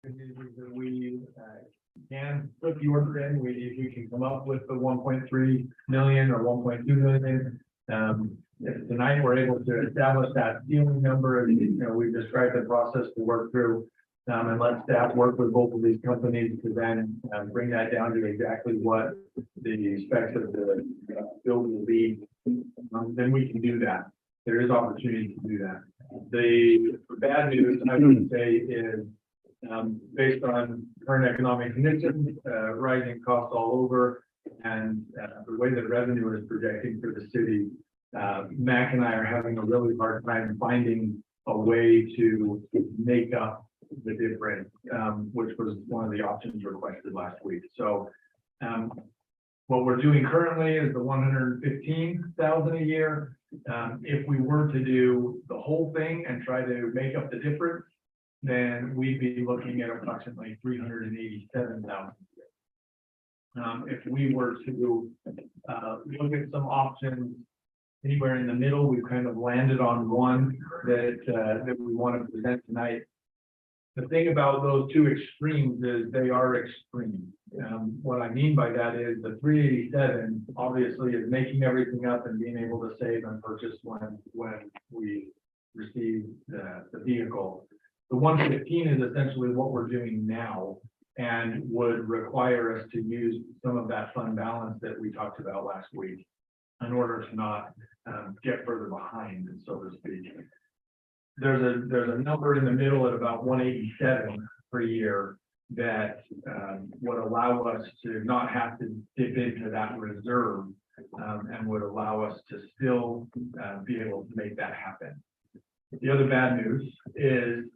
that we can put the order in, if we can come up with the 1.3 million or 1.2 million. If tonight we're able to establish that ceiling number, and we've described the process to work through. And let staff work with both of these companies to then bring that down to exactly what the specs of the build will be. Then we can do that. There is opportunity to do that. The bad news, I would say, is based on current economic conditions, rising costs all over, and the way that revenue is projecting for the city, Mac and I are having a really hard time finding a way to make up the difference, which was one of the options requested last week. So what we're doing currently is the 115,000 a year. If we were to do the whole thing and try to make up the difference, then we'd be looking at approximately 387,000. If we were to look at some options anywhere in the middle, we've kind of landed on one that we want to present tonight. The thing about those two extremes is they are extreme. What I mean by that is the 387 obviously is making everything up and being able to save and purchase when we receive the vehicle. The 115 is essentially what we're doing now and would require us to use some of that fund balance that we talked about last week in order to not get further behind, so to speak. There's a number in the middle at about 187 per year that would allow us to not have to dip into that reserve and would allow us to still be able to make that happen. The other bad news is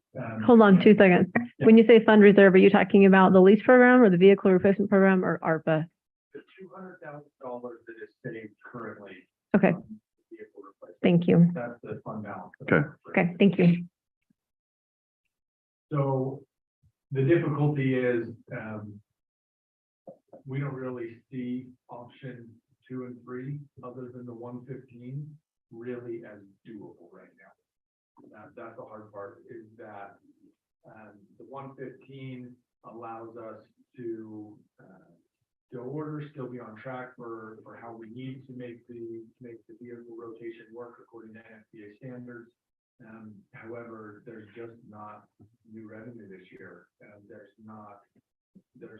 hold on 2 seconds. Yeah. When you say fund reserve, are you talking about the lease program or the vehicle replacement program or ARPA? the $200,000 that is saved currently. Okay. Vehicle replacement. Thank you. That's the fund balance. Okay. Okay, thank you. So the difficulty is, we don't really see option 2 and 3, other than the 115, really as doable right now. That's the hard part, is that the 115 allows us to still order, still be on track for how we need to make the vehicle rotation work according to NFPA standards. However, there's just not new revenue this year. There's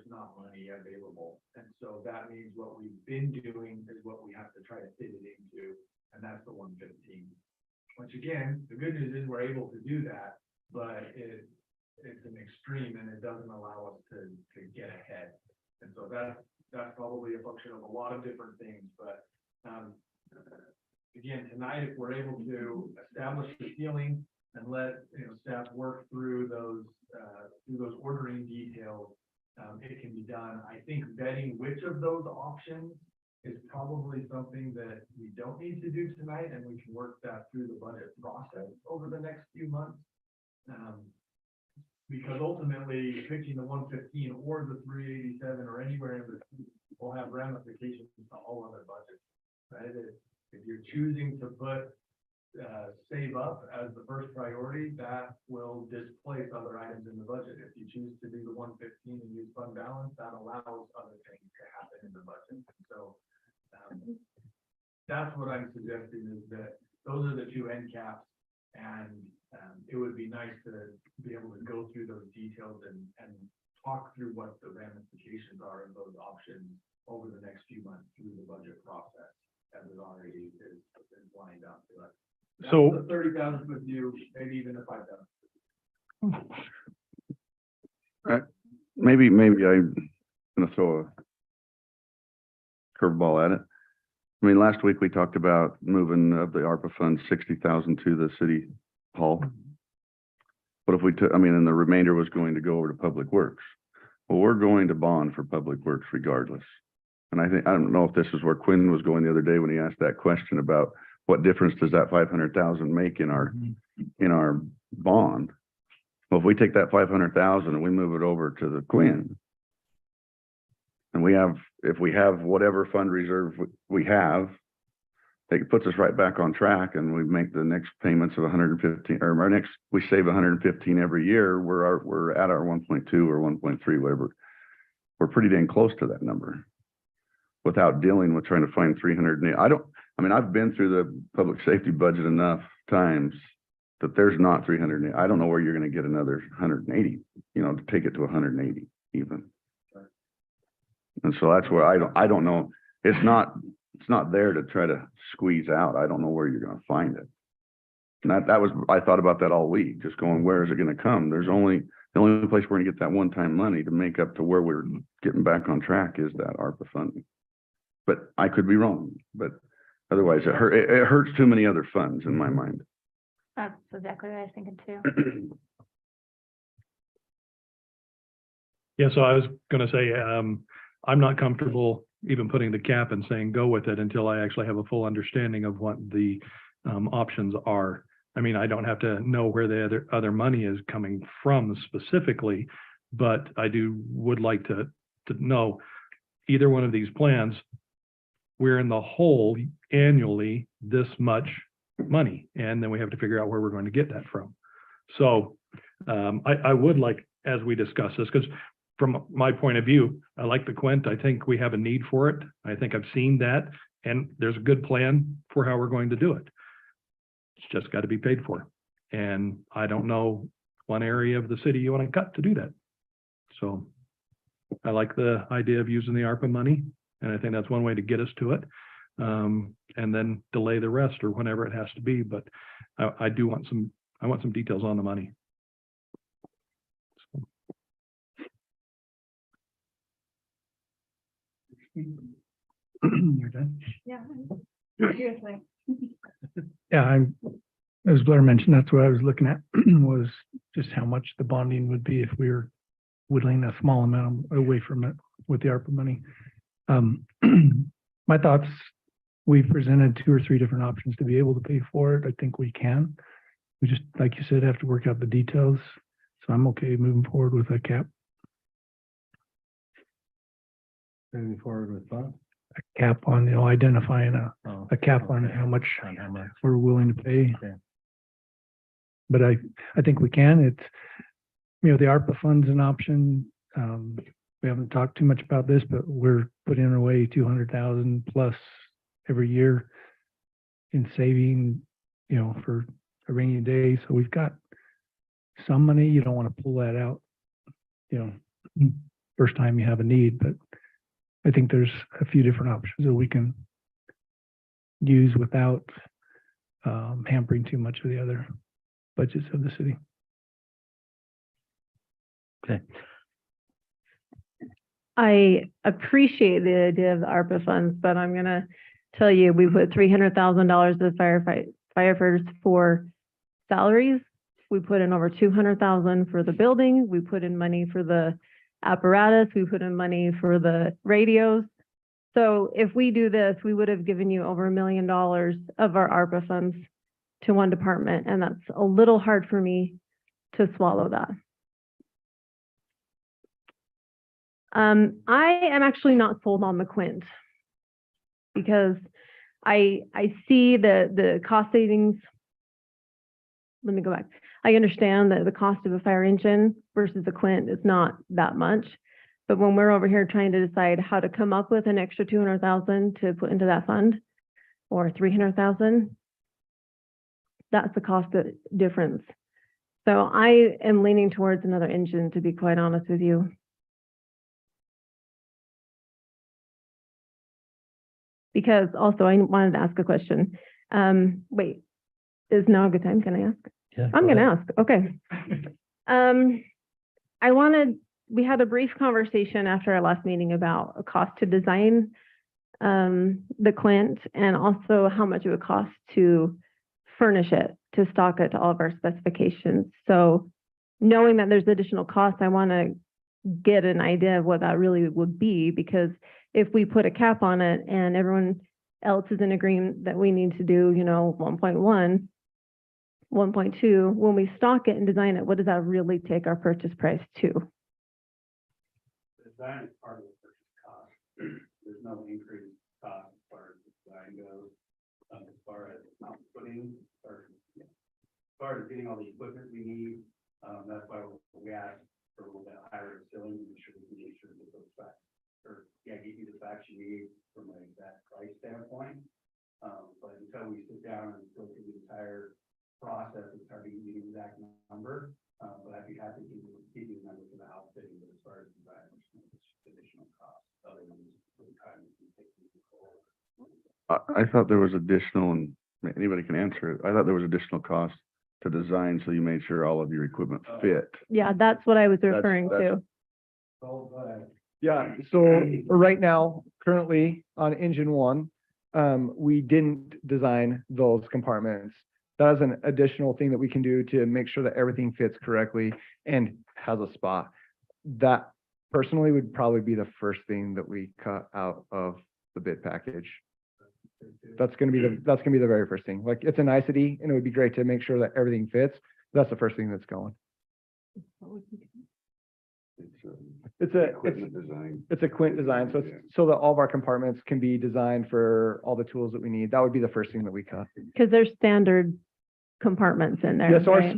not money available. And so that means what we've been doing is what we have to try to fit it into, and that's the 115. Which again, the good news is we're able to do that, but it's an extreme and it doesn't allow us to get ahead. And so that's probably a function of a lot of different things, but again, tonight, if we're able to establish the ceiling and let staff work through those ordering details, it can be done. I think vetting which of those options is probably something that we don't need to do tonight, and we can work that through the budget process over the next few months. Because ultimately, picking the 115 or the 387 or anywhere in between will have ramifications to all other budgets, right? If you're choosing to put save up as the first priority, that will displace other items in the budget. If you choose to do the 115 and use fund balance, that allows other things to happen in the budget. So that's what I'm suggesting, is that those are the two end caps, and it would be nice to be able to go through those details and talk through what the ramifications are of those options over the next few months through the budget process, as it already is lined up. But So the 30,000 foot view, maybe even the 5,000. maybe I'm gonna throw a curveball at it. I mean, last week we talked about moving of the ARPA fund 60,000 to the city hall. But if we took, and the remainder was going to go over to Public Works. Well, we're going to bond for Public Works regardless. And I don't know if this is where Quinn was going the other day when he asked that question about what difference does that 500,000 make in our bond? Well, if we take that 500,000 and we move it over to the Quinn, and if we have whatever fund reserve we have, it puts us right back on track, and we make the next payments of 115, or we save 115 every year. We're at our 1.2 or 1.3, whatever. We're pretty dang close to that number without dealing with trying to find 300. I've been through the public safety budget enough times that there's not 300. I don't know where you're going to get another 180, to take it to 180 even. And so that's where I don't know. It's not there to try to squeeze out. I don't know where you're going to find it. And I thought about that all week, just going, where is it going to come? The only place we're going to get that one-time money to make up to where we're getting back on track is that ARPA funding. But I could be wrong, but otherwise it hurts too many other funds in my mind. That's exactly what I was thinking too. Yeah, so I was gonna say, I'm not comfortable even putting the cap and saying go with it until I actually have a full understanding of what the options are. I mean, I don't have to know where the other money is coming from specifically, but I would like to know either one of these plans, we're in the hole annually this much money, and then we have to figure out where we're going to get that from. So I would like, as we discuss this, because from my point of view, I like the Quint. I think we have a need for it. I think I've seen that, and there's a good plan for how we're going to do it. It's just got to be paid for. And I don't know one area of the city you want to cut to do that. So I like the idea of using the ARPA money, and I think that's one way to get us to it. And then delay the rest or whenever it has to be. But I want some details on the money. You're done? Yeah. Yeah, as Blair mentioned, that's what I was looking at, was just how much the bonding would be if we were whittling a small amount away from it with the ARPA money. My thoughts, we've presented 2 or 3 different options to be able to pay for it. I think we can. We just, like you said, have to work out the details. So I'm okay moving forward with a cap. Moving forward with what? A cap on, identifying a cap on okay. how much On how much? we're willing to pay. Okay. But I think we can. It's, the ARPA fund's an option. We haven't talked too much about this, but we're putting away 200,000 plus every year in saving, for a rainy day. So we've got some money. You don't want to pull that out, first time you have a need, but I think there's a few different options that we can use without hampering too much of the other budgets of the city. Okay. I appreciate the idea of the ARPA funds, but I'm gonna tell you, we put $300,000 of firefighters for salaries. We put in over 200,000 for the building. We put in money for the apparatus. We put in money for the radios. So if we do this, we would have given you over $1 million of our ARPA funds to one department, and that's a little hard for me to swallow that. I am actually not sold on the Quint because I see the cost savings. Let me go back. I understand that the cost of a fire engine versus a Quint is not that much, but when we're over here trying to decide how to come up with an extra 200,000 to put into that fund, or 300,000, that's the cost difference. So I am leaning towards another engine, to be quite honest with you. Because also I wanted to ask a question. Wait, is now a good time? Can I ask? Yeah, I'm go going to ahead. ask. Okay. We had a brief conversation after our last meeting about a cost to design the Quint, and also how much it would cost to furnish it, to stock it to all of our specifications. So knowing that there's additional costs, I want to get an idea of what that really would be, because if we put a cap on it and everyone else is in agreement that we need to do, 1.1, 1.2, when we stock it and design it, what does that really take our purchase price to? The design is part of the purchase cost. There's no increased cost as far as the design goes. as far as outputting or as far as getting all the equipment we need. That's why we asked for a little bit higher ceiling to make sure we can get those facts, or get you the facts you need from an exact price standpoint. But until we sit down and go through the entire process, it's hard to give you an exact number. But I'd be happy to give you the number for the outfitting, but as far as design, there's additional costs other than the time we take these forward. I thought there was additional, and anybody can answer it. I thought there was additional cost to design, so you made sure all of your equipment fit. Yeah, that's what I was That's- referring that's- to. So, go ahead. Yeah, so right now, currently on engine one, we didn't design those compartments. That is an additional thing that we can do to make sure that everything fits correctly and has a spot. That personally would probably be the first thing that we cut out of the bid package. That's gonna be the very first thing. Like, it's a nicety and it would be great to make sure that everything fits. That's the first thing that's going. It's Equipment design. It's a Quint design, so Yeah. it's so that all of our compartments can be designed for all the tools that we need. That would be the first thing that we cut. Because there's standard compartments in there, Yeah, so right?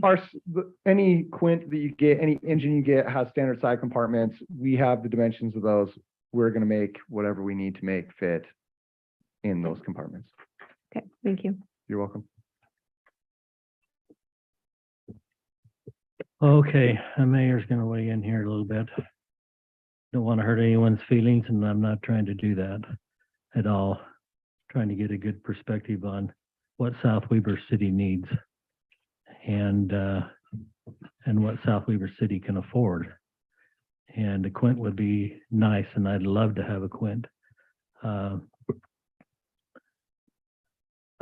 any Quint that you get, any engine you get has standard side compartments. We have the dimensions of those. We're gonna make whatever we need to make fit in those compartments. Okay, thank you. You're welcome. Okay, the mayor's gonna weigh in here a little bit. Don't want to hurt anyone's feelings, and I'm not trying to do that at all. Trying to get a good perspective on what South Weber City needs and what South Weber City can afford. And a Quint would be nice, and I'd love to have a Quint. I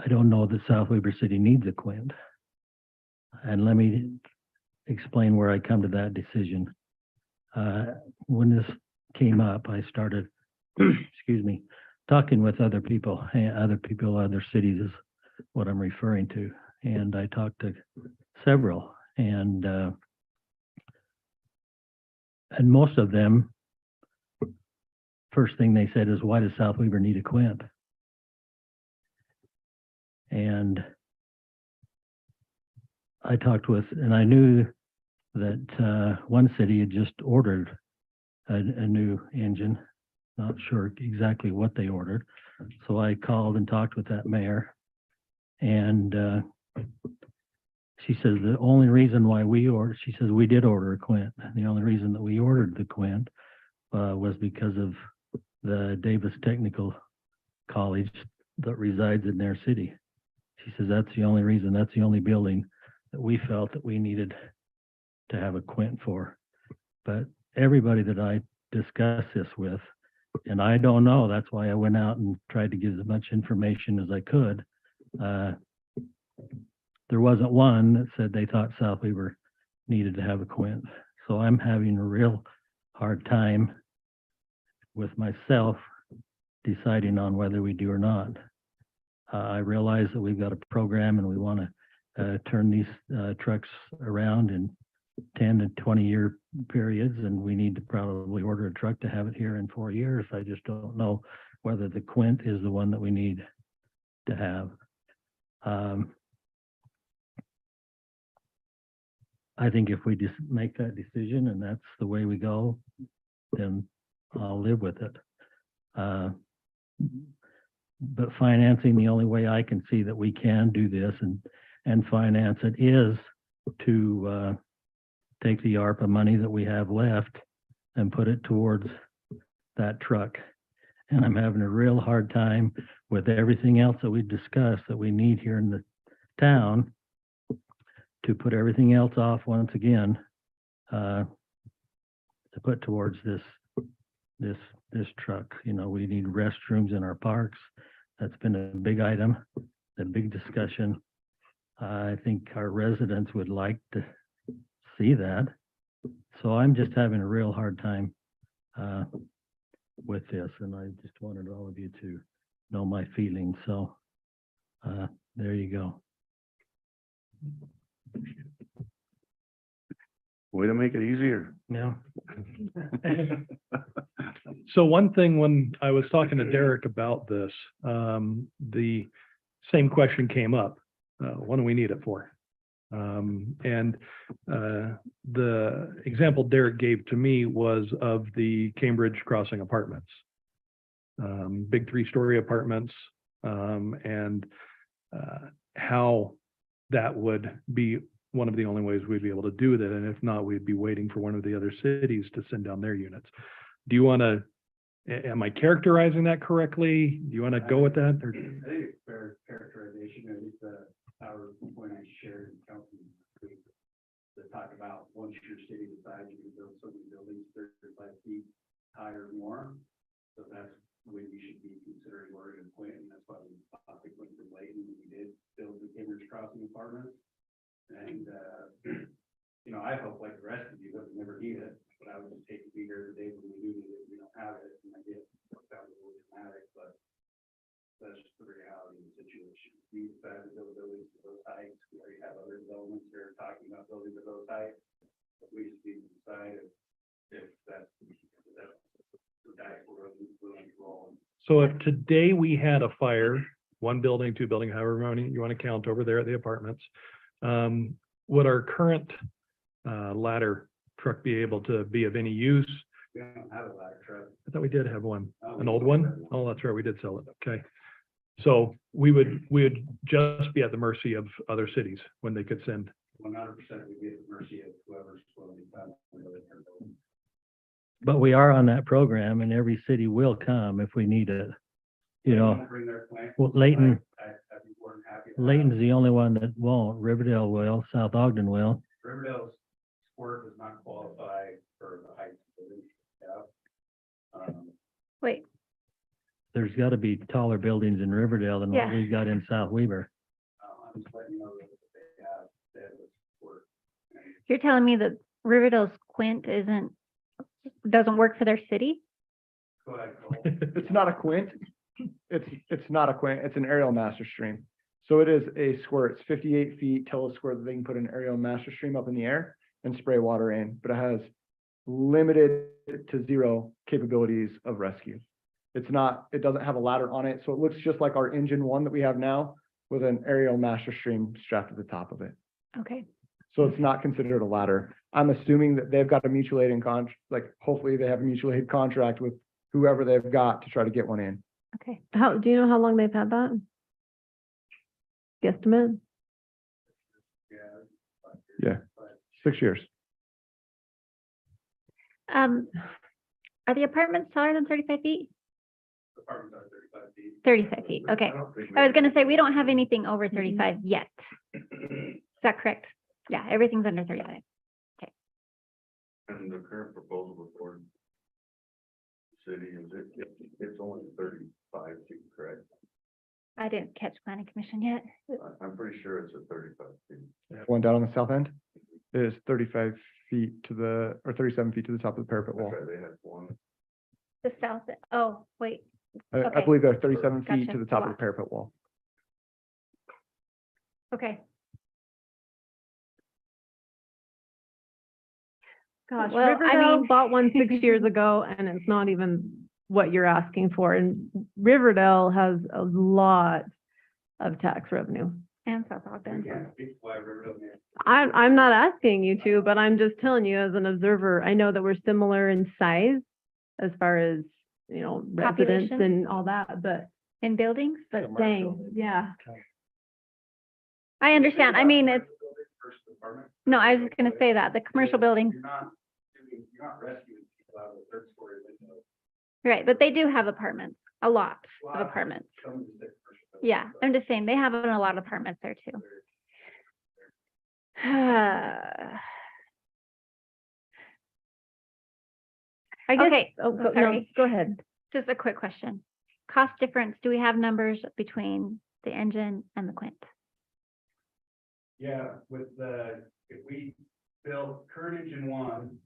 don't know that South Weber City needs a Quint. And let me explain where I come to that decision. When this came up, I started, excuse me, talking with other people, other cities is what I'm referring to. And I talked to several, and most of them, first thing they said is, why does South Weber need a Quint? And I talked with, and I knew that one city had just ordered a new engine. Not sure exactly what they ordered. So I called and talked with that mayor. And she says the only reason why she says we did order a Quint. The only reason that we ordered the Quint was because of the Davis Technical College that resides in their city. She says that's the only reason, that's the only building that we felt that we needed to have a Quint for. But everybody that I discussed this with, and I don't know, that's why I went out and tried to give as much information as I could. There wasn't one that said they thought South Weber needed to have a Quint. So I'm having a real hard time with myself deciding on whether we do or not. I realize that we've got a program and we want to turn these trucks around in 10 to 20 year periods, and we need to probably order a truck to have it here in 4 years. I just don't know whether the Quint is the one that we need to have. I think if we just make that decision and that's the way we go, then I'll live with it. But financing, the only way I can see that we can do this and finance it is to take the ARPA money that we have left and put it towards that truck. And I'm having a real hard time with everything else that we discussed that we need here in the town to put everything else off once again, to put towards this truck. You know, we need restrooms in our parks. That's been a big item, a big discussion. I think our residents would like to see that. So I'm just having a real hard time with this, and I just wanted all of you to know my feelings. So there you go. Way to make it easier. Yeah. So one thing, when I was talking to Derek about this, the same question came up. What do we need it for? The example Derek gave to me was of the Cambridge Crossing apartments. Big 3-story apartments, and how that would be one of the only ways we'd be able to do that. And if not, we'd be waiting for one of the other cities to send down their units. Do you want to, am I characterizing that correctly? Do you want to go with that? Or? I think it's fair characterization, at least our point I shared in council to talk about once your city decides you can build so many buildings 35 feet higher or more. So that's when you should be considering Oregon Point, and that's why we bought the Quint from Layton. We did build the Cambridge Crossing apartments. And, you know, I hope like the rest of you that we never need it, but I would just hate to be here the day when we do need it, we don't have it, and I get that sounds a little dramatic, but that's just the reality of the situation. We decided to build buildings to those heights. We already have other developments here talking about building to those heights. But we just need to decide if that's the diet we're willing to roll. So if today we had a fire, 1 building, 2 building, however many you want to count over there at the apartments, would our current ladder truck be able to be of any use? We don't have a ladder truck. I thought we did have one, Oh, an we old do one? have one. Oh, that's right, we did sell it. Okay. So we would just be at the mercy of other cities when they could send. 100% we'd be at the mercy of whoever's willing to come. But we are on that program and every city will come if we need it. You know, Bring their plant. well, Layton, I'd be more than happy. to have Layton's the only one that won't. Riverdale will, South Ogden will. Riverdale's squirt does not qualify for the height that we have. Wait, There's got to be taller buildings in Riverdale than what Yeah. we've got in South Weaver. I'm just letting you know that they have a squirt. you're telling me that Riverdale's Quint doesn't work for their city? Go ahead, Cole. It's not a Quint. It's not a Quint. It's an aerial master stream. So it is a squirt. It's 58 feet till a squirt that they can put an aerial master stream up in the air and spray water in, but it has limited to 0 capabilities of rescue. It doesn't have a ladder on it. So it looks just like our engine 1 that we have now with an aerial master stream strapped to the top of it. Okay, So it's not considered a ladder. I'm assuming that they've got a mutual aid hopefully they have a mutual aid contract with whoever they've got to try to get one in. okay. Do you know how long they've had that? Guesstimate? Yeah, 6 years. Are the apartments taller than 35 feet? Apartments are 35 feet. 35 feet, okay. I was gonna say, we don't have anything over 35 yet. Is that correct? Yeah, everything's under 35. And the current proposal before the city is it's only 35 feet, correct? I didn't catch planning commission yet. I'm pretty sure it's at 35 feet. One down on the south end is 35 feet or 37 feet to the top of the parapet wall. That's right, they had one. The south, oh, wait, I Okay. believe they're 37 feet Gotcha. to the top of Wow. the parapet wall. okay. Gosh, Well, I Riverdale mean- bought one 6 years ago and it's not even what you're asking for. And Riverdale has a lot of tax revenue. And South We Ogden. can't speak why Riverdale may. I'm not asking you to, but I'm just telling you as an observer, I know that we're similar in size as far as, residents Population? and all that, but In buildings? dang, yeah. I understand. I mean, it's, First apartment. no, I was just gonna say that, the commercial buildings, You're not rescuing people out of the 3rd story window. right, but they do have apartments, a lot of apartments. Some of the commercial buildings, Yeah, but I'm just saying, they have a lot of apartments there too. I guess, Okay, no, sorry. go ahead. Just a quick question. Cost difference, do we have numbers between the engine and the Quint? Yeah, if we build current engine 1,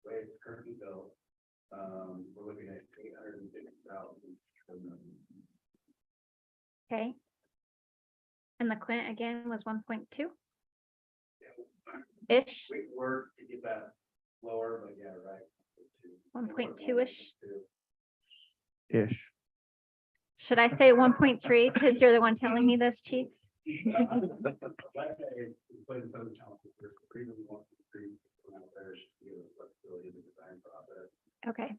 the way it's currently built, we're looking at 850,000. Okay. And the Quint again was 1.2? Ish, We can work to get that lower, but yeah, right. 1.2-ish. Ish. Should I say 1.3 because you're the one telling me this, chief? Okay,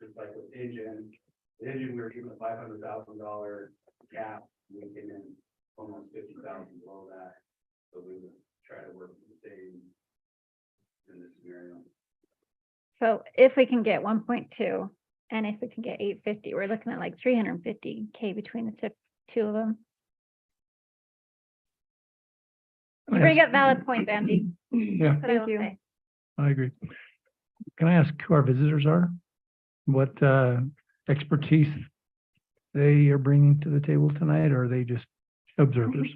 Just like with engine, the engine, we were given a $500,000 cap, we came in almost 50,000 below that. So we would try to work the same in this scenario. so if we can get 1.2 and if we can get 850, we're looking at like 350K between the two of them. You bring up valid points, Andy. Yeah, That's what I will Thank you. say. I agree. Can I ask who our visitors are? What expertise they are bringing to the table tonight, or are they just observers?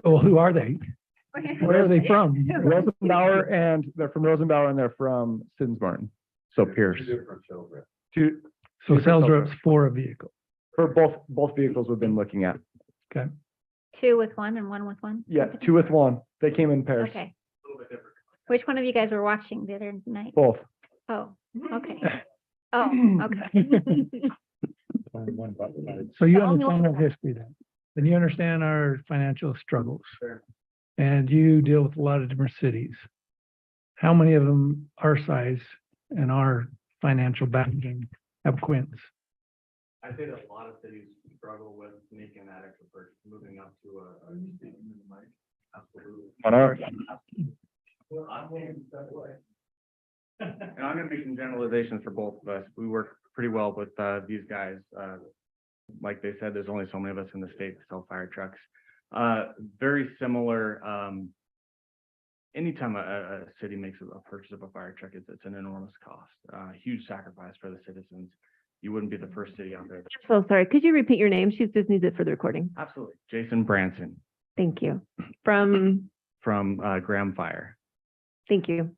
Well, who are they? Where are they from? Rosenbauer, and they're from Rosenbauer and they're from Siddons Martin. So Pierce. Two, So sales reps for a vehicle. for both vehicles we've been looking at. Okay. 2 with 1 and 1 with 1? Yeah, 2 with 1. They came in pairs, Okay. Which one of you guys were watching the other night? both. Oh, okay. Oh, okay. So you The only understand our one- history then, and you understand our financial struggles. Sure. And you deal with a lot of different cities. How many of them our size and our financial backing have Quints? I say that a lot of cities struggle with making that extra purchase, moving up to absolutely. On our, Well, I'm willing to step away. And I'm gonna make some generalizations for both of us. We work pretty well with these guys. Like they said, there's only so many of us in the state that sell fire trucks. Very similar. Anytime a city makes a purchase of a fire truck, it's an enormous cost, huge sacrifice for the citizens. You wouldn't be the first city out there. So sorry, could you repeat your name? She just needs it for the recording. Absolutely. Jason Branson Thank you. From, from Graham Fire. thank you.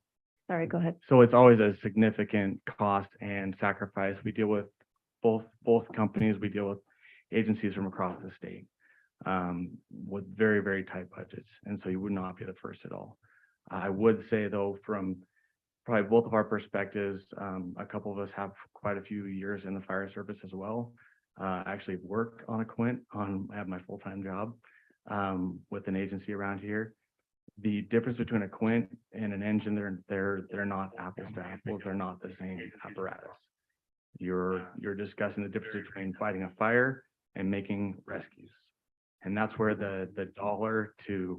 Sorry, go ahead. So it's always a significant cost and sacrifice. We deal with both companies. We deal with agencies from across the state with very, very tight budgets. And so you would not be the first at all. I would say though, from probably both of our perspectives, a couple of us have quite a few years in the fire service as well. I actually work on a Quint I have my full-time job with an agency around here. The difference between a Quint and an engine, they're not apples to apples. They're not the same apparatus. You're discussing the difference between fighting a fire and making rescues. And that's where the dollar to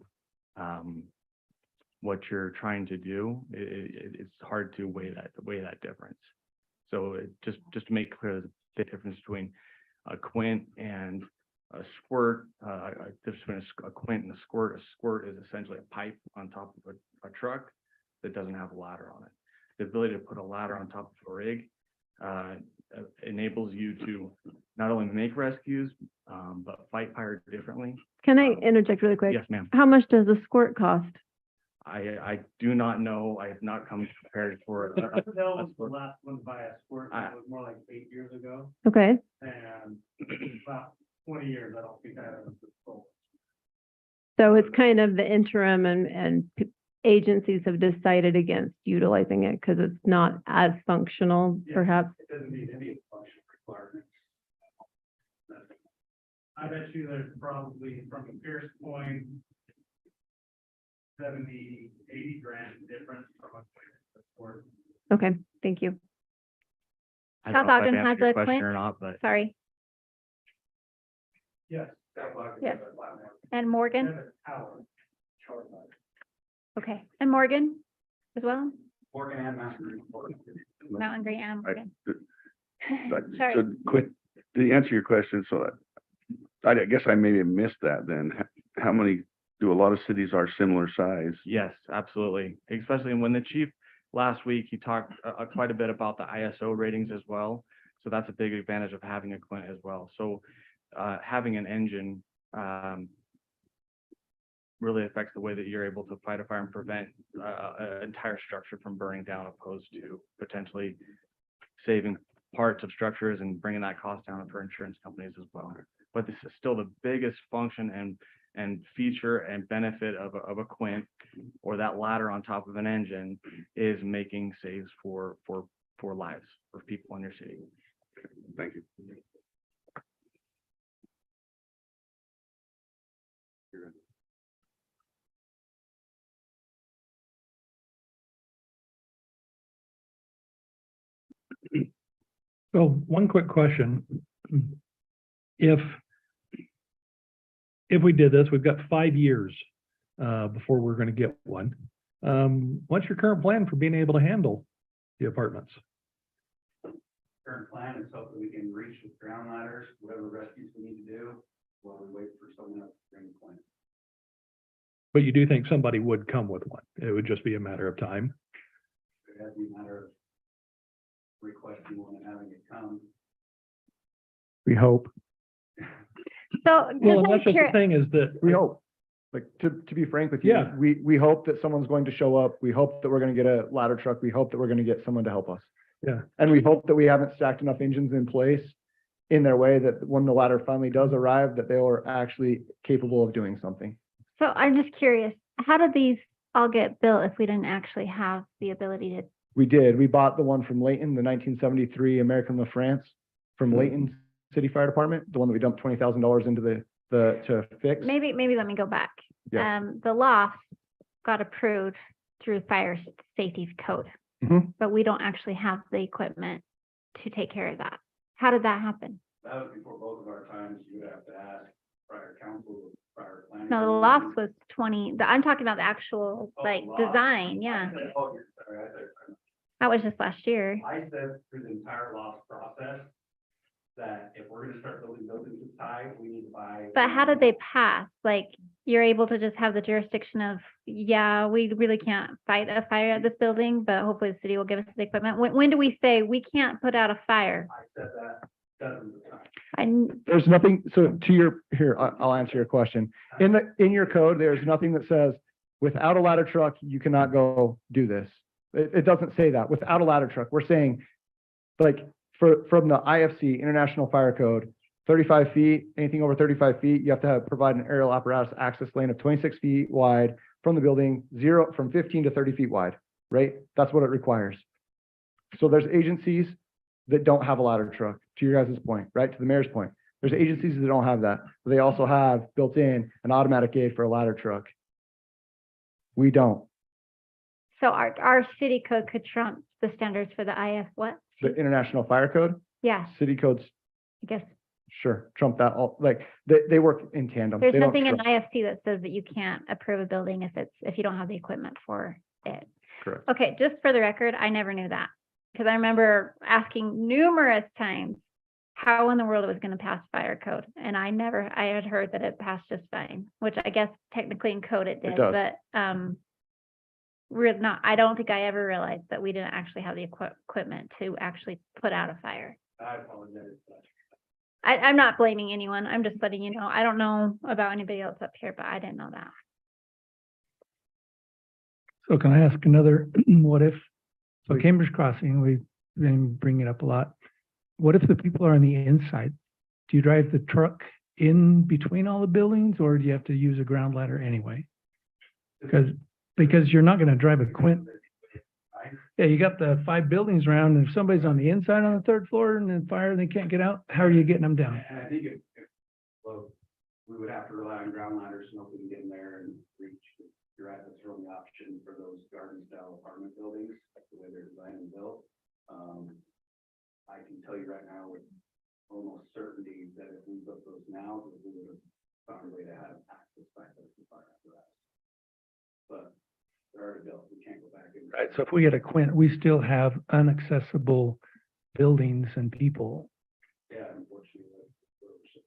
what you're trying to do, it's hard to weigh that difference. So just to make clear the difference between a Quint and a squirt, difference between a Quint and a squirt is essentially a pipe on top of a truck that doesn't have a ladder on it. The ability to put a ladder on top of a rig enables you to not only make rescues, but fight fire differently. Can I interject really quick? Yes, ma'am. How much does a squirt cost? I do not know. I have not come prepared for That was the last one by a squirt. It was more like 8 years ago, Okay, and about 20 years, I don't think I have a full. so it's kind of the interim and agencies have decided against utilizing it because it's not as functional, Yeah. perhaps. It doesn't need any function requirements. I bet you there's probably from a Pierce point, 70, 80 grand difference from a sport. Okay, thank you. I don't know South if I've Ogden answered has your a question Quint? or not, but Sorry. Yes. Yes. And Morgan? Tower. Okay. And Morgan as well? Morgan and Mountain. Mountain Green and Morgan. Sorry. So quick, to answer your question, so I guess I maybe missed that then. How many, do a lot of cities are similar size? yes, absolutely. Especially when the chief last week, he talked quite a bit about the ISO ratings as well. So that's a big advantage of having a Quint as well. So having an engine really affects the way that you're able to fight a fire and prevent an entire structure from burning down, opposed to potentially saving parts of structures and bringing that cost down for insurance companies as well. But this is still the biggest function and feature and benefit of a Quint, or that ladder on top of an engine, is making saves for lives, for people in your city. Thank you. So one quick question. If we did this, we've got 5 years before we're gonna get one. What's your current plan for being able to handle the apartments? Current plan is hope that we can reach with ground ladders, whatever rescues we need to do, while we wait for someone else to bring the plan. But you do think somebody would come with one? It would just be a matter of time? It has to be a matter of requesting one and having it come. We hope. So Well, just and that's just the thing is that. We hope. Like, to be frank with you, Yeah. we hope that someone's going to show up. We hope that we're gonna get a ladder truck. We hope that we're gonna get someone to help us. Yeah. And we hope that we haven't stacked enough engines in place in their way that when the ladder finally does arrive, that they are actually capable of doing something. So I'm just curious, how did these all get built if we didn't actually have the ability to? We did. We bought the one from Layton, the 1973 American LaFrance from Layton City Fire Department, the one that we dumped $20,000 into to fix. Maybe let me go back. Yeah. The loft got approved through fire safety code, Mhm. but we don't actually have the equipment to take care of that. How did that happen? That was before both of our times. You would have to ask prior council, prior planning. No, the loft was 20, I'm talking about the actual, Oh, like, loft. design, yeah. Oh, you're sorry, I thought- That was just last year. I said through the entire loft process, that if we're gonna start building buildings this high, we need to buy. But how did they pass? Like, you're able to just have the jurisdiction of, yeah, we really can't fight a fire at this building, but hopefully the city will give us the equipment. When do we say we can't put out a fire? I said that dozens of times. There's nothing, so to your, here, I'll answer your question. In your code, there's nothing that says, without a ladder truck, you cannot go do this. It doesn't say that, without a ladder truck. We're saying, like, from the IFC, International Fire Code, 35 feet, anything over 35 feet, you have to provide an aerial apparatus access lane of 26 feet wide from the building, from 15 to 30 feet wide, right? That's what it requires. So there's agencies that don't have a ladder truck, to your guys' point, right? To the mayor's point. There's agencies that don't have that. But they also have built in an automatic gate for a ladder truck. We don't. So our city code could trump the standards for the IF, what? The International Fire Code, Yeah, city codes, I guess. sure, trump that all, like, they work in tandem. There's They don't nothing in trump- IFC that says that you can't approve a building if you don't have the equipment for it. Correct. Okay, just for the record, I never knew that. Because I remember asking numerous times how in the world it was gonna pass fire code. And I had heard that it passed just fine, which I guess technically in code it did, does. but, I don't think I ever realized that we didn't actually have the equipment to actually put out a fire. I apologize. but I'm not blaming anyone. I'm just letting you know. I don't know about anybody else up here, but I didn't know that. So can I ask another, what if, so Cambridge Crossing, we've been bringing it up a lot. What if the people are on the inside? Do you drive the truck in between all the buildings or do you have to use a ground ladder anyway? Because you're not gonna drive a Quint. Yeah, you got the 5 buildings around and if somebody's on the inside on the 3rd floor and then fire, they can't get out, how are you getting them down? And I think well, we would have to rely on ground ladders, so we can get in there and reach. You're right, that's the only option for those garden style apartment buildings, like the way they're designed and built. I can tell you right now with almost certainty that if we built those now, that we would have found a way to have access back to the fire apparatus. But they're already built, we can't go back in. Right, so if we get a Quint, we still have inaccessible buildings and people. Yeah, unfortunately. that's-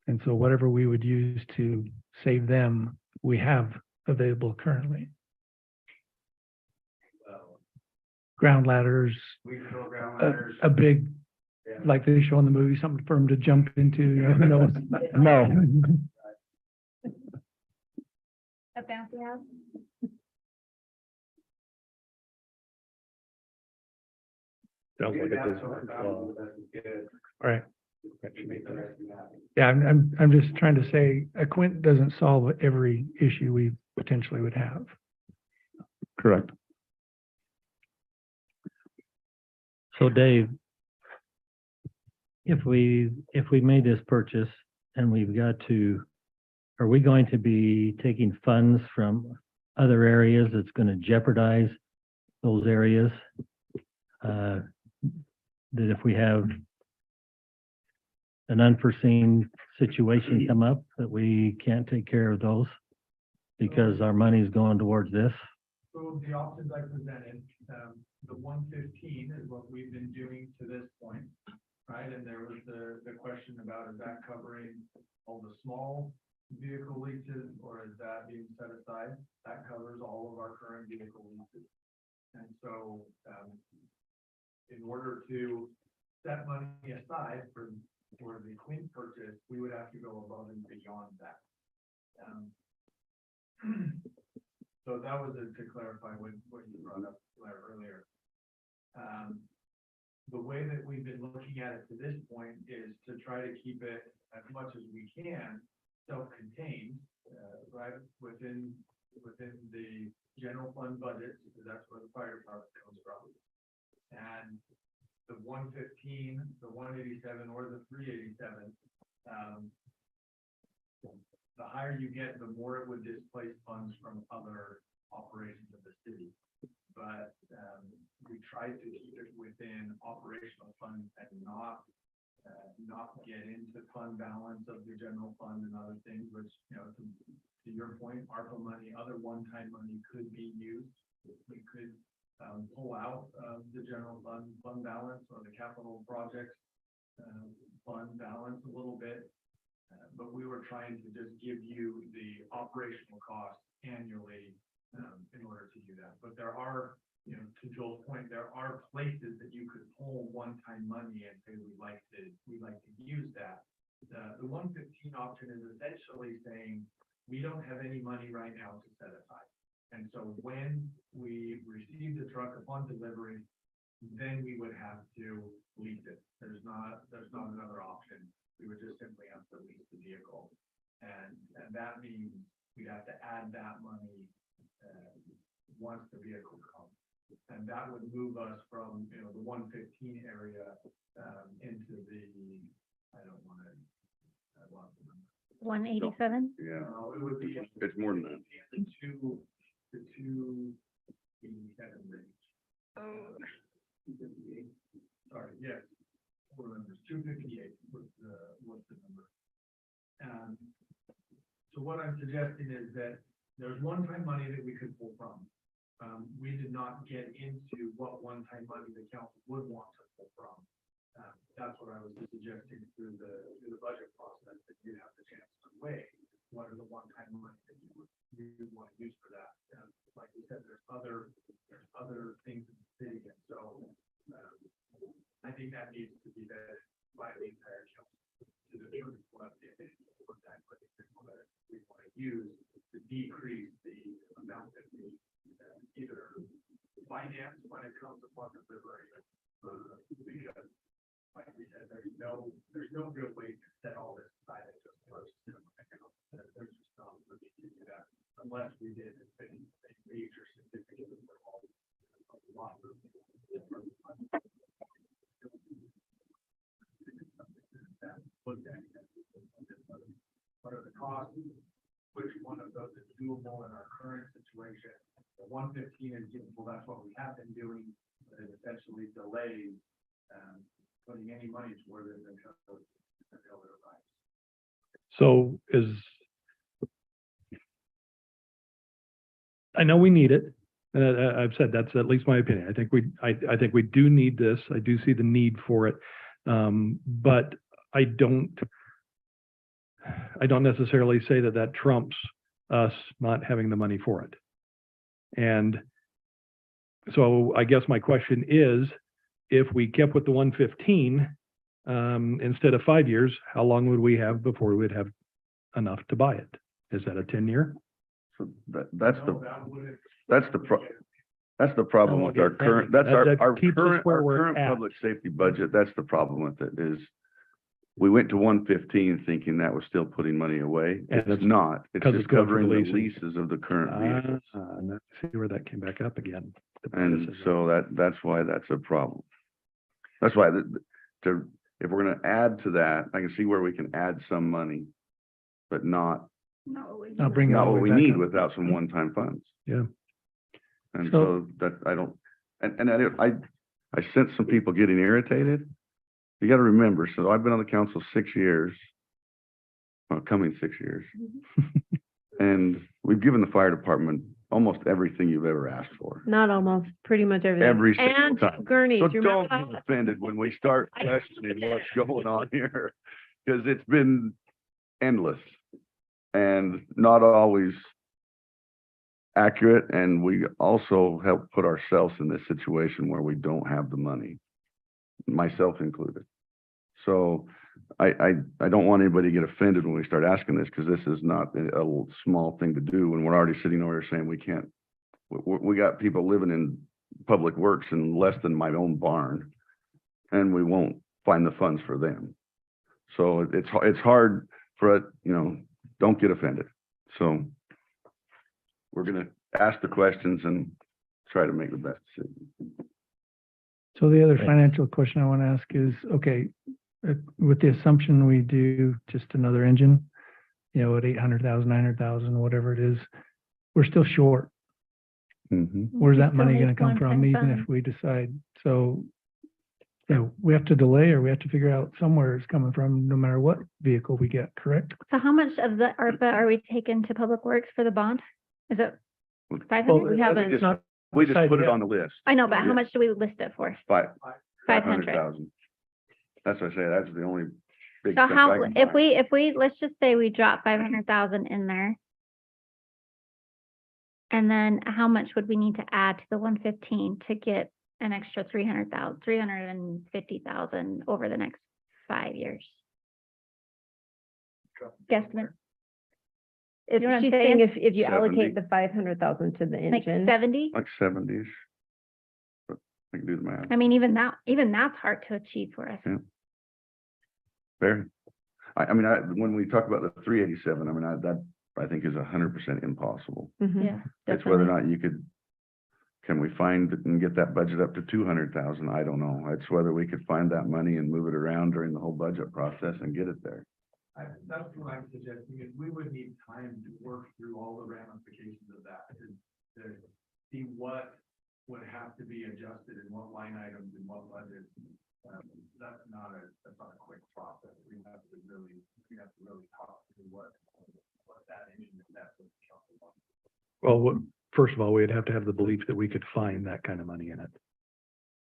And so whatever we would use to save them, we have available currently. Well, Ground ladders, we can throw ground ladders. a big, yeah. like they show in the movie, something for them to jump into, you know, who knows? No. A bouncy house? Sounds We like would it have is. to work out the best we could All right, to make the rescue happen. yeah, I'm just trying to say, a Quint doesn't solve every issue we potentially would have. Correct. So Dave, if we made this purchase and we've got to, are we going to be taking funds from other areas that's gonna jeopardize those areas? That if we have an unforeseen situation come up, that we can't take care of those because our money's going towards this? So the options I presented, the 115 is what we've been doing to this point, right? And there was the question about, is that covering all the small vehicle leases, or is that being set aside? That covers all of our current vehicle leases. And so, in order to set money aside for the clean purchase, we would have to go above and beyond that. So that was to clarify what you brought up earlier. The way that we've been looking at it to this point is to try to keep it as much as we can self-contained, right, within the general fund budget, because that's where the fire department comes from. And the 115, the 187, or the 387, the higher you get, the more it would displace funds from other operations of the city. But we tried to keep it within operational funds and not get into fund balance of the general fund and other things, which, you know, to your point, ARPA money, other one-time money could be used. We could pull out of the general fund balance or the capital projects fund balance a little bit. But we were trying to just give you the operational costs annually in order to do that. But there are, you know, to Joel's point, there are places that you could pull one-time money and say, we'd like to use that. The 115 option is essentially saying, we don't have any money right now to set aside. And so when we receive the truck upon delivery, then we would have to lease it. There's not another option. We would just simply have to lease the vehicle. And that means we'd have to add that money once the vehicle comes. And that would move us from, you know, the 115 area into the, I don't want to, I lost the number. 187? Yeah, No, it would be. it's more than that. The 287 range. 258. Sorry, yes. Four numbers, 258 was the number. So what I'm suggesting is that there's one-time money that we could pull from. We did not get into what one-time money the council would want to pull from. That's what I was suggesting through the budget process, that you'd have the chance to weigh what are the one-time money that you would want to use for that. Like we said, there's other things in the city, and so I think that needs to be vetted by the entire council to determine what the one-time money that we want to use to decrease the amount that we either finance when it comes upon delivery. Because, like we said, there's no real way to set all this aside at just first. There's just not really to do that unless we did a major significant overhaul of a lot of different. What are the costs? Which one of those is doable in our current situation? The 115 is doable, that's what we have been doing, but it essentially delays putting any money toward it until it arrives. So I know we need it. I've said that's at least my opinion. I think we do need this. I do see the need for it. But I don't necessarily say that trumps us not having the money for it. And so I guess my question is, if we kept with the 115 instead of 5 years, how long would we have before we would have enough to buy it? Is that a 10-year? So that's No, the that wouldn't. that's the problem with our current, that's That our keeps us current, where our we're current at. public safety budget. That's the problem with it is we went to 115 thinking that was still putting money away. And It's it's not. It's 'cause just it's going for the covering the leasing. leases of the current vehicles. And I see where that came back up again. The And predecessor. so that's why that's a problem. That's why if we're gonna add to that, I can see where we can add some money, but not, I'll bring it not all what the we way back need up. without some one-time funds. Yeah. And So- so that, I don't, and I sense some people getting irritated. You gotta remember, so I've been on the council 6 years, well, coming 6 years. And we've given the fire department almost everything you've ever asked for. Not almost, pretty much everything. Every single And time. Gurney, So do you don't remember be that? offended when we start questioning what's going on here, because it's been endless and not always accurate, and we also help put ourselves in this situation where we don't have the money, myself included. So I don't want anybody to get offended when we start asking this, because this is not a small thing to do, and we're already sitting over here saying we can't. We got people living in public works in less than my own barn, and we won't find the funds for them. So it's hard for it, you know, don't get offended. So we're gonna ask the questions and try to make the best decision. So the other Thanks. financial question I want to ask is, okay, with the assumption we do just another engine, you know, at 800,000, 900,000, whatever it is, we're still short. Mhm. Where's that Still money need going to come from, one-time even if funds. we decide? So, you know, we have to delay, or we have to figure out somewhere it's coming from, no matter what vehicle we get, correct? So how much of the ARPA are we taking to Public Works for the bond? Is it Well, 500? we haven't- It's not, We just put it yet. on the list, I know, but how yeah. much do we list it for? 500. 500,000. That's what I say, that's the only big. So chunk I how, can if find. we, let's just say we drop 500,000 in there. And then how much would we need to add to the 115 to get an extra 350,000 over the next 5 years? Guesstimate, If You know what I'm she's saying saying? if you 70. allocate the 500,000 to the like engine. 70? Like 70s. But I can do the math. I mean, even that's hard to achieve for us. Yeah. Very. I mean, when we talk about the 387, I mean, that I think is 100% impossible. Mhm. Yeah. It's whether or definitely. not you could, can we find and get that budget up to 200,000? I don't know. It's whether we could find that money and move it around during the whole budget process and get it there. That's what I'm suggesting, is we would need time to work through all the ramifications of that, to see what would have to be adjusted in what line items in what budget. That's not a quick process. We have to really talk through what that engine is, that's what the council wants. Well, first of all, we'd have to have the belief that we could find that kind of money in it.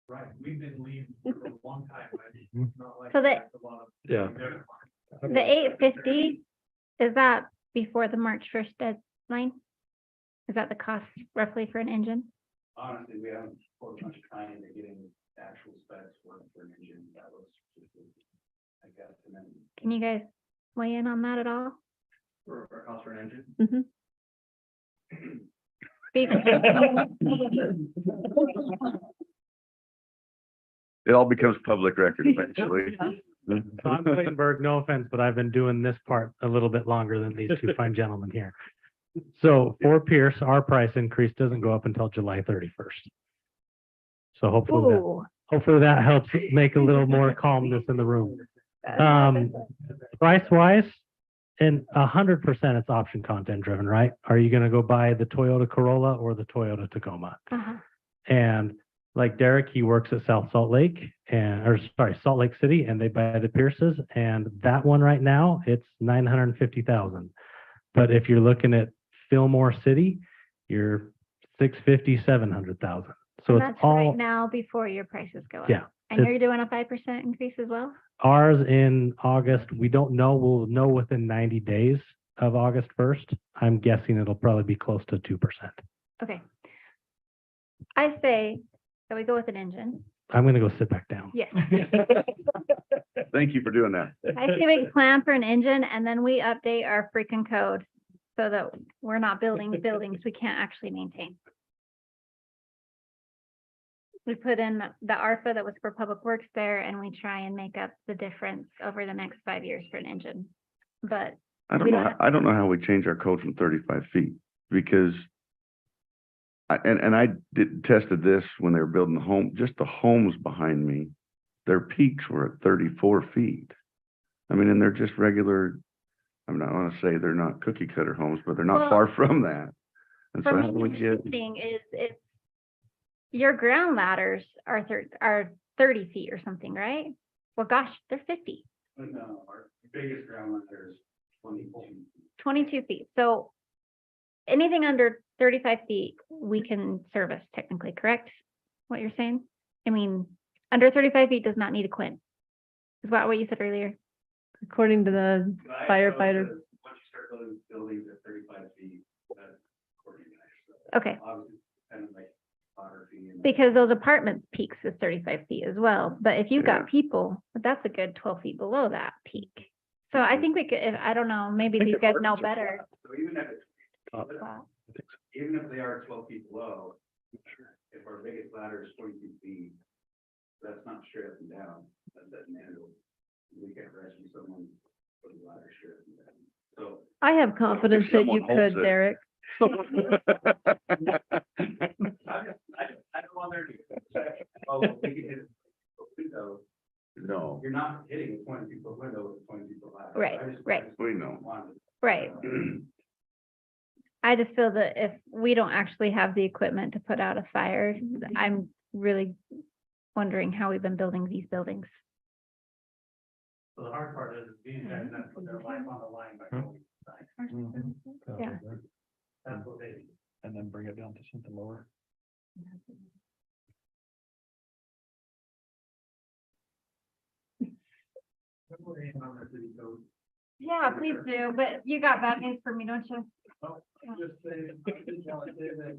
Right, we've been leading for a long time, but it's not like. So that- that's a lot of- Yeah. The 850, is that before the March 1st deadline? Is that the cost roughly for an engine? Honestly, we haven't put much time into getting actual specs for an engine. That was just, I guess, and then Can you guys weigh in on that at all? for our cost for an engine. Mhm. It all becomes public record eventually. Tom Claytonburg, no offense, but I've been doing this part a little bit longer than these two fine gentlemen here. So for Pierce, our price increase doesn't go up until July 31st. So hopefully that helps make a little more calmness in the room. Price wise, and 100% it's option content driven, right? Are you gonna go buy the Toyota Corolla or the Toyota Tacoma? Uh-huh. And like Derek, he works at Salt Lake Salt Lake City, and they buy the Pierces, and that one right now, it's 950,000. But if you're looking at Fillmore City, you're 650, 700,000. So And it's that's right all, now before your prices go up. yeah. And you're doing a 5% increase as well? Ours in August, we don't know, we'll know within 90 days of August 1st. I'm guessing it'll probably be close to 2%. Okay. I say that we go with an engine. I'm gonna go sit back down. Yes. Thank you for doing that. I say we plan for an engine and then we update our freaking code so that we're not building buildings we can't actually maintain. We put in the ARPA that was for Public Works there and we try and make up the difference over the next 5 years for an engine. But I don't We know, don't have- I don't know how we change our code from 35 feet, because I tested this when they were building the home, just the homes behind me their peaks were at 34 feet. I mean, and they're just regular, I'm not want to say they're not cookie cutter homes, but they're not Well, far from that. And so For how do we me, get, the thing is, it's, your ground ladders are 30 feet or something, right? Well, gosh, they're 50, No, our biggest ground ladder is 22. 22 feet. So anything under 35 feet, we can service technically, correct? What you're saying? I mean, under 35 feet does not need a quint. Is that what you said earlier? According to the But I firefighter. suppose that once you start building buildings at 35 feet, that's according to. Okay. Obviously, kind of like topography and. Because those apartments peaks is 35 feet as well, but if you've Yeah. got people, that's a good 12 feet below that peak. So I think we could, I don't know, maybe these guys know better. So even if, Top. Wow. even if they are 12 feet below, if our biggest ladder is 22 feet, that's not straight up and down, that's at an angle. We can't rescue someone with a ladder straight up and down. So I have confidence that you someone holds could, it. Derek. I don't want there to be. Oh, we can hit a window. no, You're not hitting a 22-foot window with a 22-foot ladder. Right, right. we know. Right. I just feel that if we don't actually have the equipment to put out a fire, I'm really wondering how we've been building these buildings. So the hard part is these guys have to put their life on the line by going inside. Yeah. That's what they. And then bring it down to something lower. Yeah, please do, but you got bad news for me, don't you? Just say, that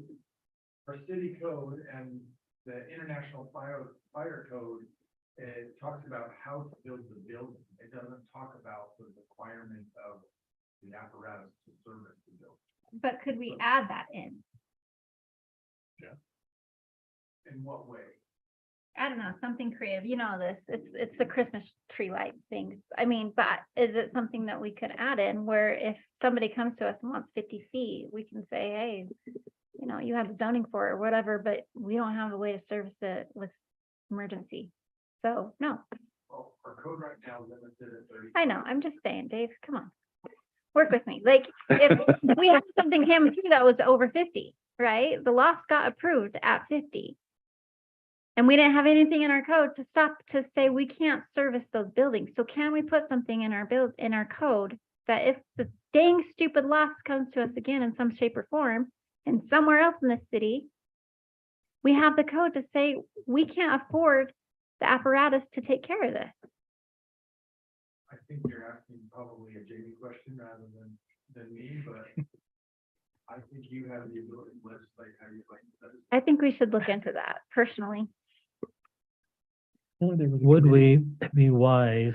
our city code and the international fire code, it talks about how to build the building. It doesn't talk about the requirement of the apparatus to service the building. But could we add that in? In what way? I don't know, something creative, you know this, it's the Christmas tree light things. I mean, but is it something that we could add in where if somebody comes to us and wants 50 feet, we can say, hey, you know, you have the zoning for it or whatever, but we don't have a way to service it with emergency. So, no, Well, our code right now limits it at 30. I know, I'm just saying, Dave, come on. Work with me, like, if we had something came through that was over 50, right? The loft got approved at 50. And we didn't have anything in our code to stop to say we can't service those buildings. So can we put something in our code that if the dang stupid loft comes to us again in some shape or form and somewhere else in the city, we have the code to say we can't afford the apparatus to take care of this. I think you're asking probably a Jamie question rather than me, but I think you have the ability to legislate how you'd like to set it. I think we should look into that personally. Would we be wise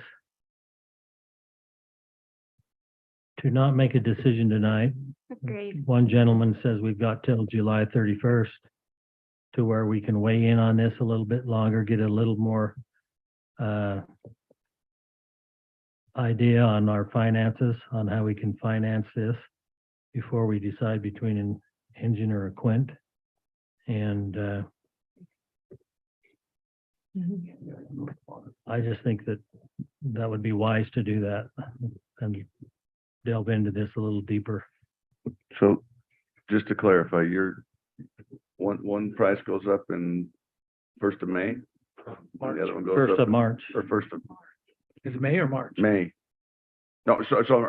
to not make a decision tonight? Agreed. One gentleman says we've got till July 31st to where we can weigh in on this a little bit longer, get a little more idea on our finances, on how we can finance this before we decide between an engine or a quint. And I just think that that would be wise to do that and delve into this a little deeper. So just to clarify, your one price goes up in 1st of May? The other one goes First up of in- March. Or 1st of Is it May or March? May? No,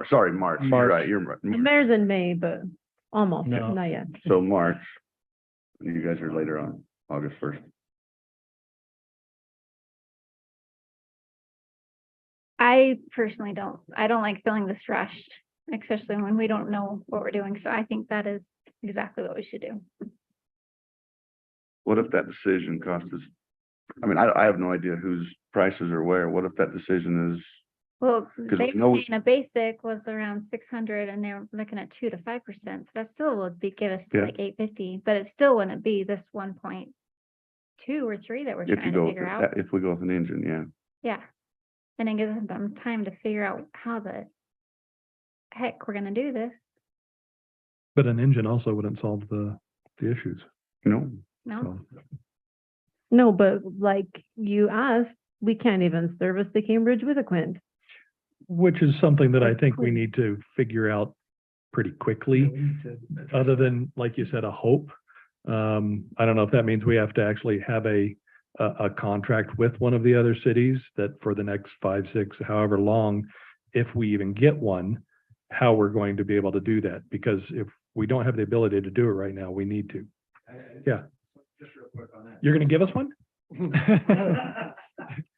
sorry, March. You're March. right, you're right. The mayor's in May, but almost, No. not yet. So March. You guys are later on, August 1st. I personally I don't like feeling this rushed, especially when we don't know what we're doing. So I think that is exactly what we should do. What if that decision cost us, I mean, I have no idea whose prices are where. What if that decision is, Well, 'Cause they we know- were saying a basic was around 600 and they were looking at 2 to 5%. So that still would give us Yeah. like 850, but it still wouldn't be this 1.2 or 3 that we're if you trying to go with, figure out. if we go with an engine, yeah. Yeah. And it gives them time to figure out how the heck we're gonna do this. But an engine also wouldn't solve the issues. No, No, So No, but like you asked, we can't even service the Cambridge with a Quint. Which is something that I That's think we cool. need to figure out pretty quickly, other than, like you said, a hope. I don't know if that means we have to actually have a contract with one of the other cities that for the next 5, 6, however long, if we even get one, how we're going to be able to do that. Because if we don't have the ability to do it right now, we need to. Yeah. Just real quick on that. You're going to give us one?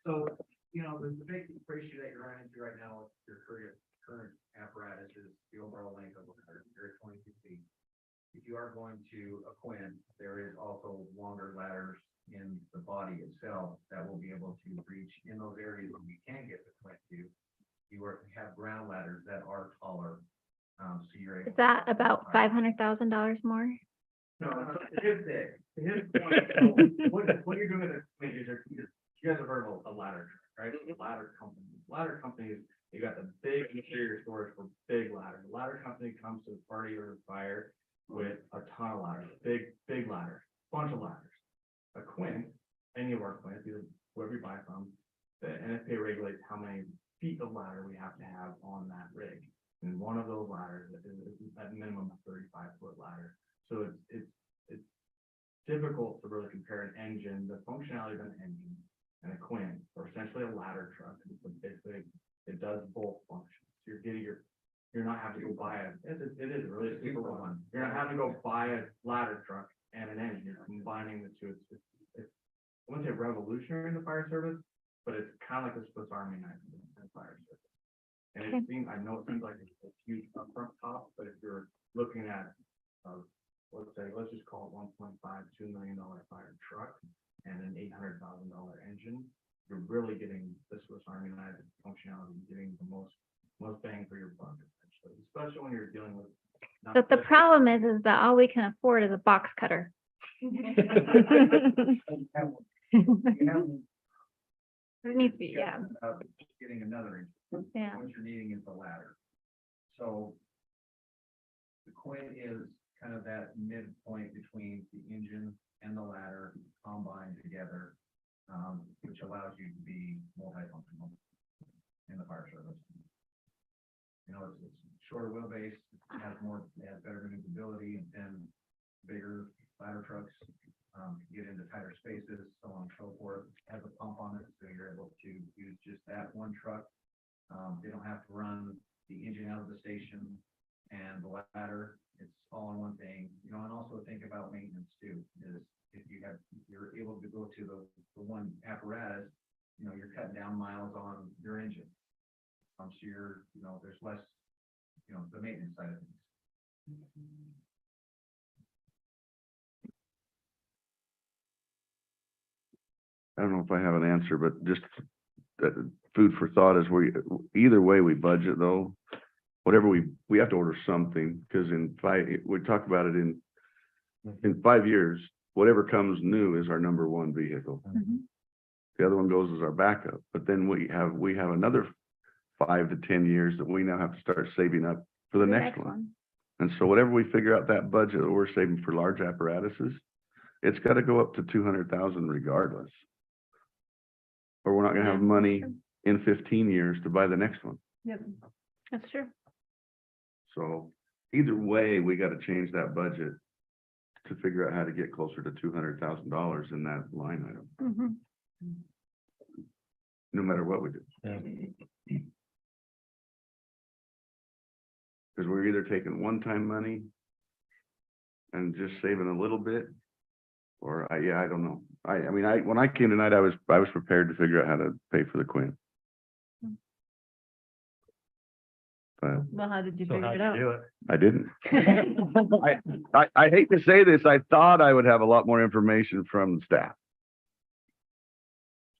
So, you know, the big ratio that you're running into right now with your current apparatus is the overall length of the ladder, you're at 22 feet. If you are going to a Quint, there is also longer ladders in the body itself that will be able to reach in those areas where we can get the Quint to. You have ground ladders that are taller, so you're able. Is that about $500,000 more? No, here's the, here's the point. So what you're doing is, you guys have heard of a ladder, truck, right? Ladder companies, you got the big interior storage for big ladders. The ladder company comes to the party or fire with a ton of ladders, big ladders, bunch of ladders. A Quint, any of our Quints, either whoever you buy from, the NFPA regulates how many feet of ladder we have to have on that rig. And one of those ladders is at minimum a 35-foot ladder. So it's difficult to really compare an engine, the functionality of an engine and a Quint, or essentially a ladder truck. It does both functions. You're not having to go buy it is really a super one. You're not having to go buy a ladder truck and an engine. You're combining the two. It's I wouldn't say revolutionary in the fire service, but it's kind of like the Swiss Army knife in the fire service. And Okay. I know it seems like it's a huge upfront cost, but if you're looking at let's just call it $1.5, $2 million fire truck and an $800,000 engine, you're really getting the Swiss Army knife functionality, getting the most bang for your buck, essentially, especially when you're dealing with. not But the just- problem is that all we can afford is a box cutter. It needs to be, yeah, Getting another engine. yeah. What you're needing is the ladder. So the Quint is kind of that midpoint between the engine and the ladder combined together, which allows you to be multifunctional in the fire service. You know, it's shorter wheelbase, it has better maneuverability and bigger ladder trucks, get into tighter spaces, so on and so forth. Has a pump on it, so you're able to use just that one truck. They don't have to run the engine out of the station and the ladder. It's all in one thing, you know, and also think about maintenance too, is if you're able to go to the one apparatus, you know, you're cutting down miles on your engine. So there's less, the maintenance side of things. I don't know if I have an answer, but just food for thought is either way we budget though, whatever we have to order something, because we talked about it in 5 years, whatever comes new is our number one vehicle. Mhm. The other one goes as our backup, but then we have another 5 to 10 years that we now have to start saving up for the next one. And so whatever we figure out that budget that we're saving for large apparatuses, it's got to go up to 200,000 regardless. Or we're not going to have money in 15 years to buy the next one. Yep. That's true. So either way, we got to change that budget to figure out how to get closer to $200,000 in that line item, Mhm. no matter what we do. Yeah. Because we're either taking one-time money and just saving a little bit, or I don't know. I mean, when I came tonight, I was prepared to figure out how to pay for the Quint. But Well, how did you So figure how'd it you out? do it? I didn't. I hate to say this, I thought I would have a lot more information from staff.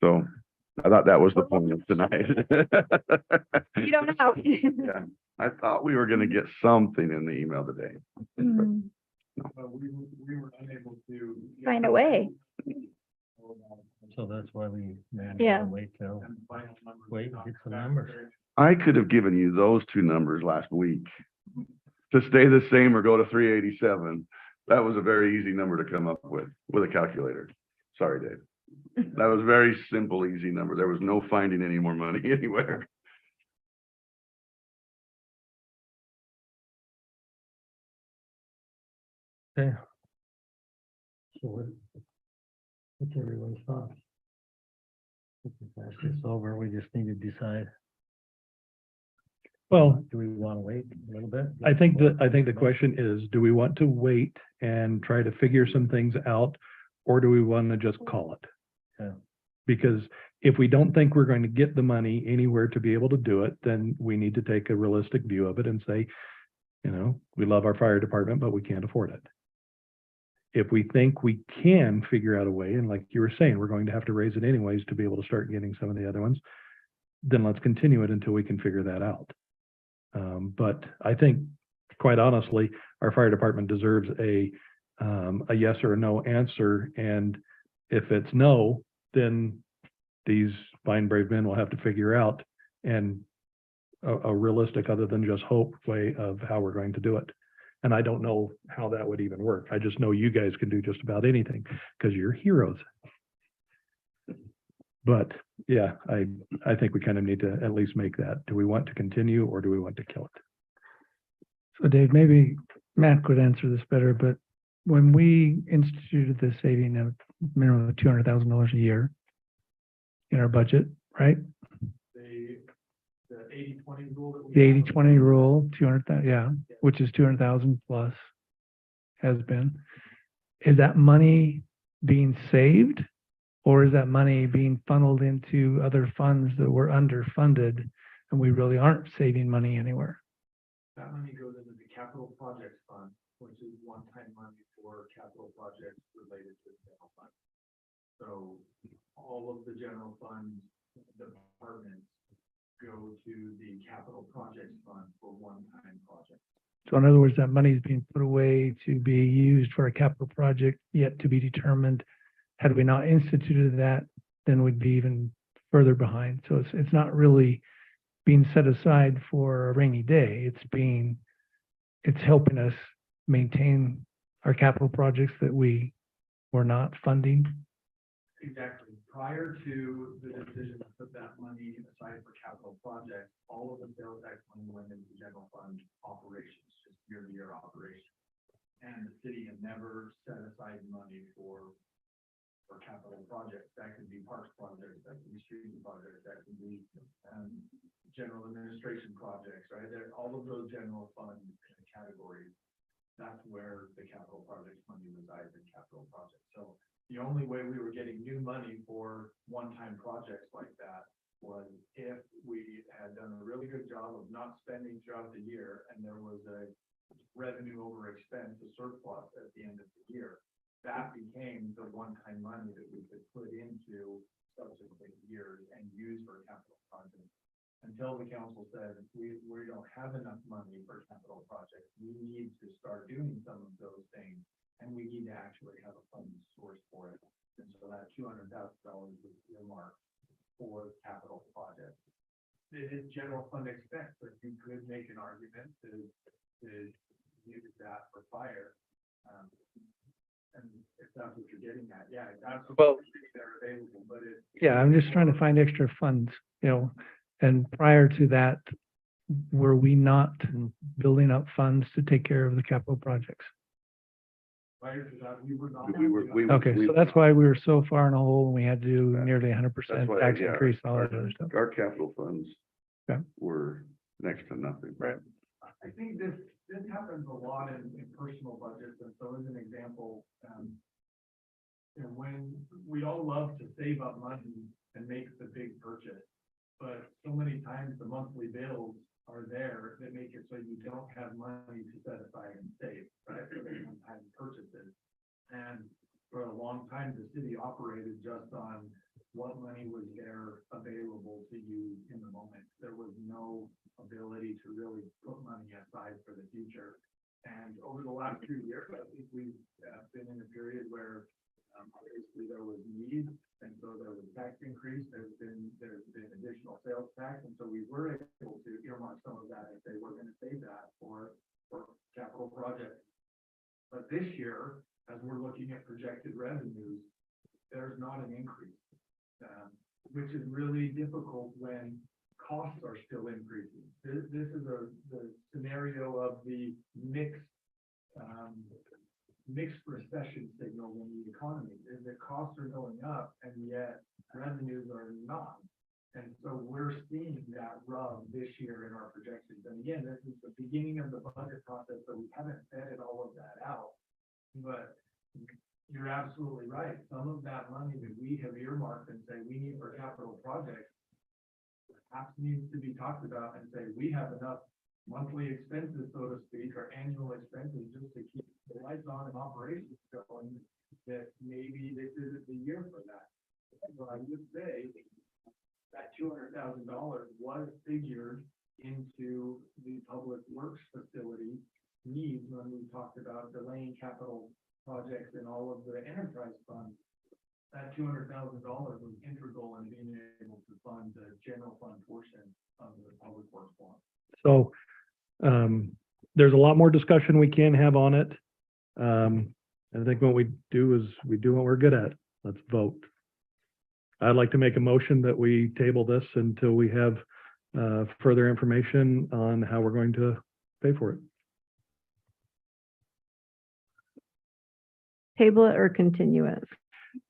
So I thought that was the point of tonight. You don't know. Yeah, I thought we were gonna get something in the email today. Mhm. But we were unable to. Find a way. So that's why we Yeah. wait till, wait, get some numbers. I could have given you those two numbers last week. To stay the same or go to 387. That was a very easy number to come up with a calculator. Sorry, Dave. That was very simple, easy number. There was no finding any more money anywhere. Okay. So what's everyone's thoughts? We can pass this over, we just need to decide, Well, do we want to wait a little bit? I think the question is, do we want to wait and try to figure some things out? Or do we want to just call it? Yeah. Because if we don't think we're going to get the money anywhere to be able to do it, then we need to take a realistic view of it and say, you know, we love our fire department, but we can't afford it. If we think we can figure out a way, and like you were saying, we're going to have to raise it anyways to be able to start getting some of the other ones, then let's continue it until we can figure that out. But I think, quite honestly, our fire department deserves a yes or a no answer. And if it's no, then these fine brave men will have to figure out and a realistic, other than just hope, way of how we're going to do it. And I don't know how that would even work. I just know you guys can do just about anything because you're heroes. But yeah, I think we kind of need to at least make that. Do we want to continue or do we want to kill it? So Dave, maybe Matt could answer this better, but when we instituted the saving of minimum of $200,000 a year in our budget, right? The 80-20 rule that we. The have. 80-20 rule, 200,000, yeah, which is 200,000 plus has been. Is that money being saved? Or is that money being funneled into other funds that were underfunded and we really aren't saving money anywhere? That money goes into the capital projects fund, which is one-time money for capital projects related to the general fund. So all of the general fund departments go to the capital projects fund for one-time projects. So in other words, that money is being put away to be used for a capital project yet to be determined. Had we not instituted that, then we'd be even further behind. So it's not really being set aside for a rainy day. It's helping us maintain our capital projects that we were not funding. Exactly. Prior to the decision to put that money aside for capital projects, all of the sales tax money went into general fund operations, just year-to-year operations. And the city had never set aside money for capital projects. That could be parks projects, that could be street projects, that could be general administration projects, right? There, all of those general fund categories, that's where the capital projects money resides in capital projects. So the only way we were getting new money for one-time projects like that was if we had done a really good job of not spending throughout the year and there was a revenue over expense, a surplus at the end of the year. That became the one-time money that we could put into subsequent years and use for capital projects. Until the council said, we don't have enough money for capital projects, we need to start doing some of those things. And we need to actually have a funding source for it. And so that $200,000 was earmarked for capital projects. It is general fund expense, but you could make an argument to use that for fire. And if that's what you're getting at, yeah, that's Well, they're available, but it. Yeah, I'm just trying to find extra funds, and prior to that, were we not building up funds to take care of the capital projects? Prior to that, we were not. Okay, so that's why we were so far in a hole and we had to do nearly 100% That's why, tax yeah, increase, all that other stuff. Our capital funds Yeah. were next to nothing. Right. I think this happens a lot in personal budgets, and so as an example, when we all love to save up money and make the big purchase, but so many times the monthly bills are there that make it so you don't have money to set aside and save, right, for the one-time purchases. And for a long time, the city operated just on what money was there available to you in the moment. There was no ability to really put money aside for the future. And over the last 2 years, I think we've been in a period where obviously there was need, and so there was tax increase. There's been additional sales tax, and so we were able to earmark some of that and say we're going to save that for capital projects. But this year, as we're looking at projected revenues, there's not an increase. Which is really difficult when costs are still increasing. This is the scenario of the mixed recession signal in the economy, is that costs are going up and yet revenues are not. And so we're seeing that rub this year in our projections. And again, this is the beginning of the budget process, so we haven't vetted all of that out. But you're absolutely right. Some of that money that we have earmarked and say we need for capital projects perhaps needs to be talked about and say, we have enough monthly expenses, so to speak, or annual expenses just to keep the lights on and operations going, that maybe this isn't the year for that. So I would say that $200,000 was figured into the public works facility needs when we talked about delaying capital projects and all of the enterprise funds. That $200,000 was integral in being able to fund the general fund portion of the public works bond. So, there's a lot more discussion we can have on it. I think what we do is we do what we're good at. Let's vote. I'd like to make a motion that we table this until we have, further information on how we're going to pay for it. Table it or continue it?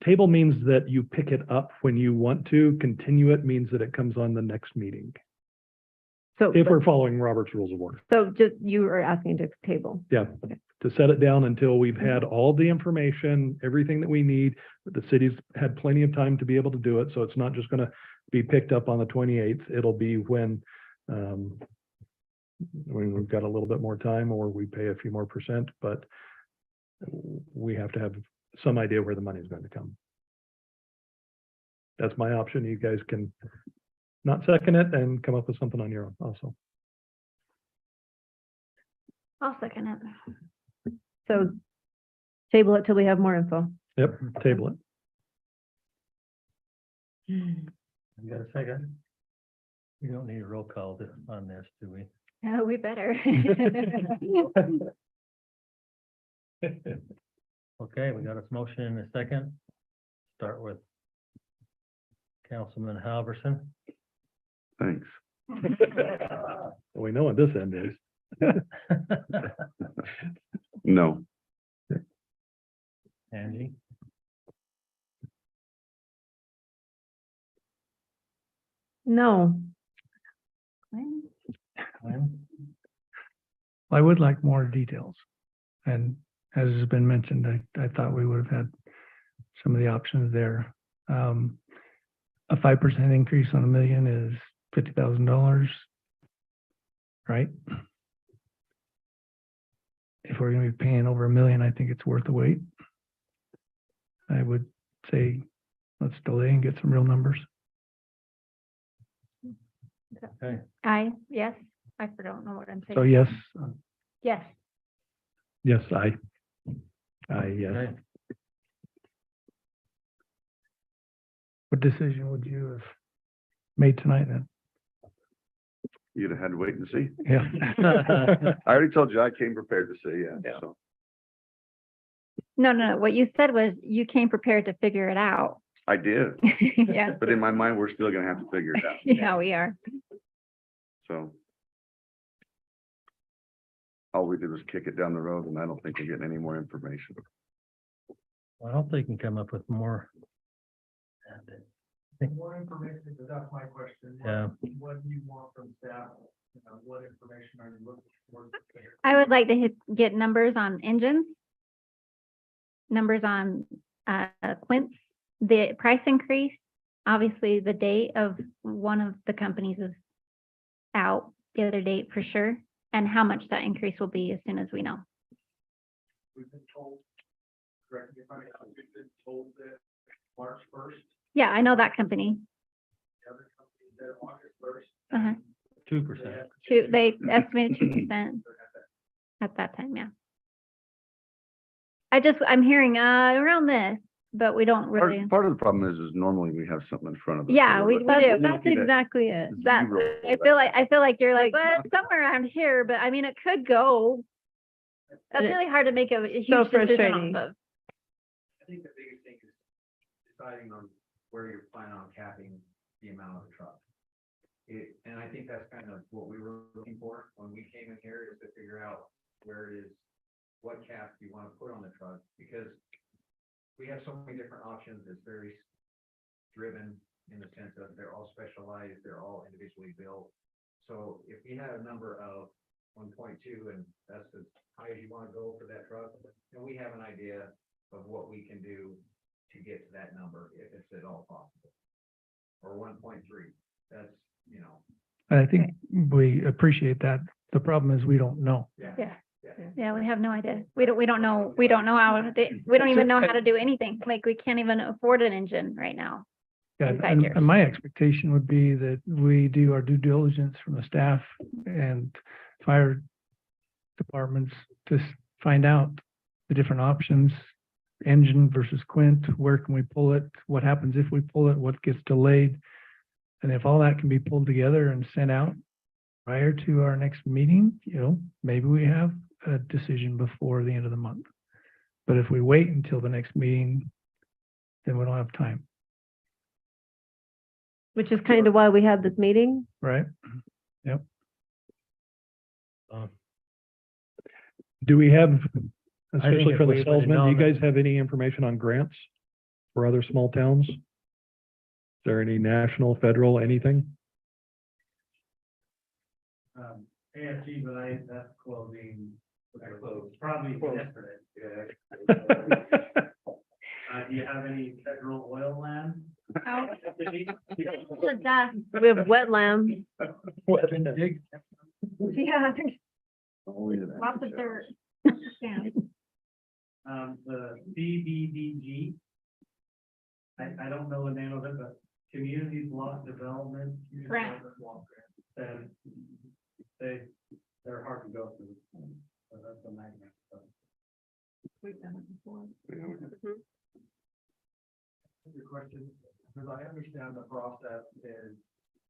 Table means that you pick it up when you want to. Continue it means that it comes on the next meeting, So, if we're following Robert's Rules of Order. so just, you are asking to table. Yeah, to set it down until we've had all the information, everything that we need. The city's had plenty of time to be able to do it, so it's not just gonna be picked up on the 28th. It'll be when we've got a little bit more time, or we pay a few more percent, but we have to have some idea where the money is going to come. That's my option. You guys can not second it and come up with something on your own also. I'll second it. So table it till we have more info. Yep, table it. You got a second? We don't need a roll call on this, do we? Oh, we better. Okay, we got a motion in a second. Start with Councilman Halverson. Thanks. We know what this end is. No. Angie? No. Glenn? I would like more details. And as has been mentioned, I thought we would have had some of the options there. A 5% increase on $1 million is $50,000, right? If we're gonna be paying over $1 million, I think it's worth the wait. I would say, let's delay and get some real numbers. Okay, Yes, I don't know what I'm saying. So yes, Yes, Yes, yes. okay. what decision would you have made tonight then? You'd have had to wait and see. Yeah. I already told you I came prepared to say yeah, Yeah. so. no. What you said was you came prepared to figure it out. I did, Yeah, but in my mind, we're still gonna have to figure it out, yeah, we are. so. All we did was kick it down the road, and I don't think we're getting any more information. I hope they can come up with more. More information, because that's my question. Yeah. What do you want from staff? What information are you looking for? I would like to get numbers on engines, numbers on Quince, the price increase. Obviously, the date of one of the companies is out, the other date for sure, and how much that increase will be as soon as we know. We've been told, correct me if I'm wrong, we've been told that March 1st, Yeah, I know that company. the other company said August 1st. Uh-huh. 2%. They estimated 2% at that time, yeah. I'm hearing around this, but we don't really. Part of the problem is normally we have something in front of us. Yeah, we That's, do. that's exactly it. That, I feel like you're like, well, somewhere around here, but I mean, it could go. That's It- really hard to make a huge So decision frustrating. off of. I think the biggest thing is deciding on where you're planning on capping the amount of the truck. And I think that's kind of what we were looking for when we came in here, is to figure out where it is, what cap you want to put on the truck, because we have so many different options. It's very driven in the sense of they're all specialized, they're all individually built. So if we had a number of 1.2 and that's as high as you want to go for that truck, then we have an idea of what we can do to get to that number if it's at all possible. Or 1.3, that's, you know. And I think we appreciate that. The problem is we don't know. Yeah. Yeah, we have no idea. We don't know how, we don't even know how to do anything. Like, we can't even afford an engine right now. Yeah, in 5 and, years. and my expectation would be that we do our due diligence from the staff and fire departments to find out the different options, engine versus Quint, where can we pull it? What happens if we pull it? What gets delayed? And if all that can be pulled together and sent out prior to our next meeting, maybe we have a decision before the end of the month. But if we wait until the next meeting, then we don't have time, Which is kind of why we had this meeting. right? Do we have, think especially if for we the would've salesman, do you known that- guys have any information on grants for other small towns? Is there any national, federal, anything? AFG, but that's closing, probably yesterday. Do you have any federal oil land? Oh. We have wetland. Yeah, lots of dirt. Yeah. The BBDG. I don't know the name of it, but Community Block Development. Grant. And they're hard to go through. So that's a nightmare. So. We've done it before. Your question, because I understand the process is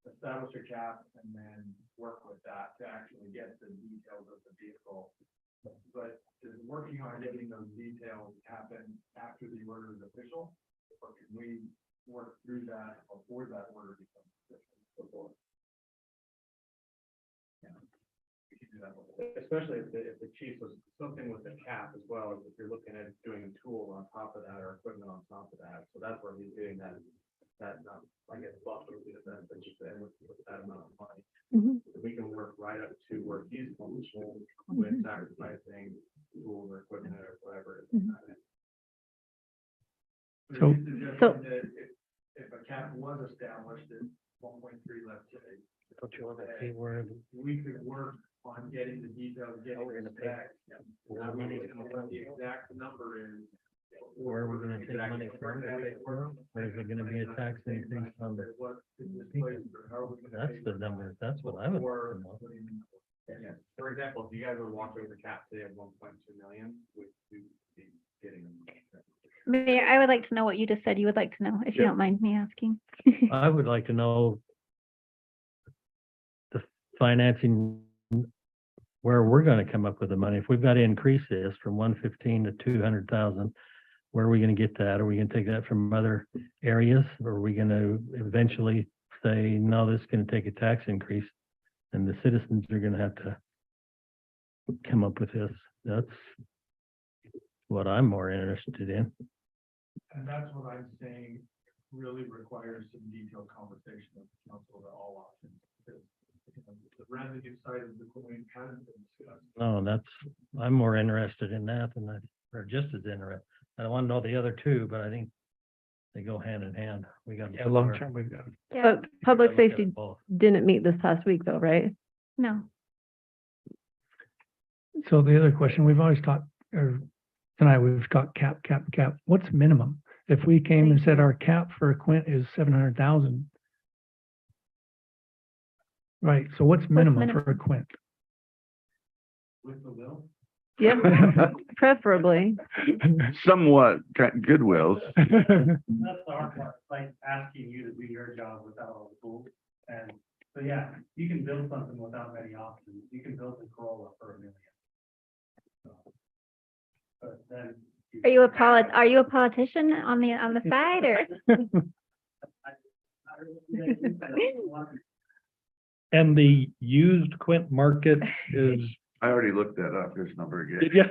establish a cap and then work with that to actually get the details of the vehicle. But is working on getting those details happen after the order is official? Or can we work through that before that order becomes official before? Yeah. We can do that before. Especially if the chief was something with the cap as well, if you're looking at doing a tool on top of that or equipment on top of that. So that's where he's doing that, I guess, buffer would be the best thing to say with that amount of money. Mhm. We can work right up to where he's comfortable with sacrificing tools or equipment or whatever. it is. So- you suggested that if a cap was established at 1.3, let's say, Don't you want to see where? we could work on getting the details, getting we're the gonna pay- specs. Now we need to know what the exact number is. Where we're gonna take money from, or is it gonna be a tax increase on the? That's the number, that's what I would like to know. Yeah, for example, if you guys were walking over the cap today of 1.2 million, we'd be getting. Mayor, I would like to know what you just said you would like to know, if you don't mind me asking. I would like to know the financing, where we're gonna come up with the money. If we've got to increase this from 115 to 200,000, where are we gonna get that? Are we gonna take that from other areas? Or are we gonna eventually say, no, this is gonna take a tax increase? And the citizens are gonna have to come up with this. That's what I'm more interested in. And that's what I'm saying, really requires some detailed conversation with the council about all options. Because, the revenue side of the coin hasn't been discussed. No, I'm more interested in that than or just as interested. I don't want to know the other two, but I think they go hand in hand. We got. Yeah, long term, we've got. Yeah, But public safety didn't meet this past week though, right? no. So the other question, we've always talked, or tonight we've talked cap. What's minimum? If we came and said our cap for a Quint is 700,000. Right, so what's minimum for a Quint? With the will? Yep, preferably. Somewhat Goodwills. That's the hard part, like asking you to do your job without all the tools. And so, yeah, you can build something without many options. You can build a Corolla for $1 million. So, but then Are you a politician on the side or? And the used Quint market is, I already looked that up, this number again. did you?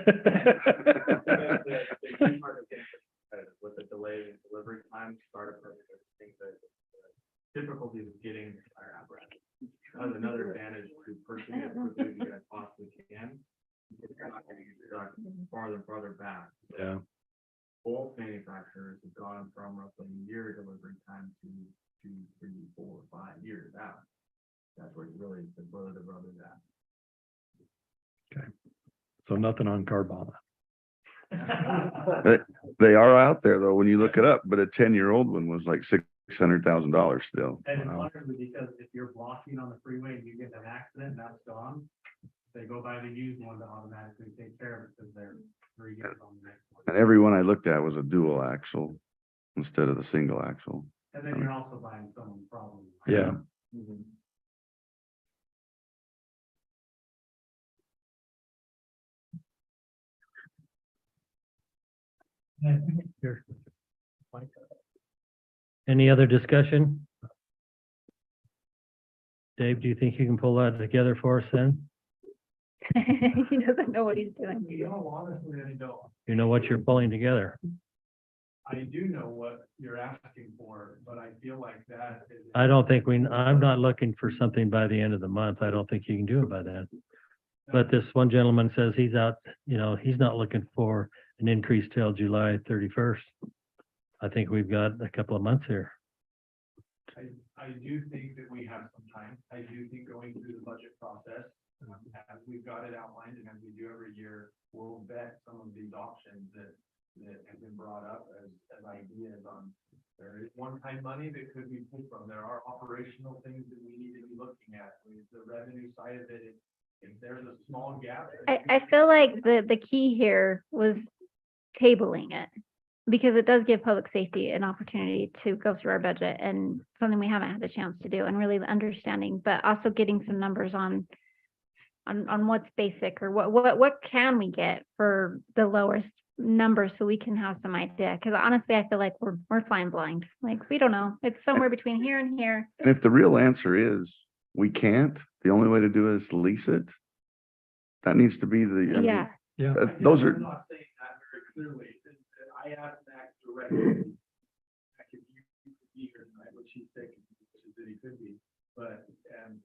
With the delay in delivery time, startup, I think that difficulty with getting our apparatus. That's another advantage to purchasing it quickly as possibly can. You're not gonna get stuck farther and farther back. Yeah. Both manufacturers have gone from roughly a year delivery time to 2, 3, 4, 5 years out. That's where really the rubber's at. So nothing on Carvana. They are out there though, when you look it up, but a 10-year-old one was like $600,000 still. And it's Wow. largely because if you're blocking on the freeway and you get in an accident and that's gone, they go buy the used one to automatically take care of it because they're 3 years on the next one. And every one I looked at was a dual axle instead of the single axle. And then you're also buying someone's problem. Yeah. Mhm. Any other discussion? Dave, do you think you can pull that together for us then? He doesn't know what he's doing. You know, honestly, I don't. You know what you're pulling together? I do know what you're asking for, but I feel like that is. I don't think I'm not looking for something by the end of the month. I don't think you can do it by then. But this one gentleman says he's out, he's not looking for an increase till July 31st. I think we've got a couple of months here. I do think that we have some time. I do think going through the budget process, as we've got it outlined and as we do every year, we'll vet some of these options that have been brought up as ideas on. There is one-time money that could be pulled from. There are operational things that we need to be looking at. With the revenue side of it, if there's a small gap. I feel like the key here was tabling it. Because it does give public safety an opportunity to go through our budget and something we haven't had a chance to do and really understanding, but also getting some numbers on what's basic or what can we get for the lowest number so we can have some idea. Because honestly, I feel like we're flying blind. Like, we don't know. It's somewhere between here and here. And if the real answer is we can't, the only way to do it is to lease it. That needs to be the, I mean, Yeah. Yeah. those are, I'm not saying that very clearly. I asked Max directly. Max, if you could be here tonight, which he's taking, that he could be, but,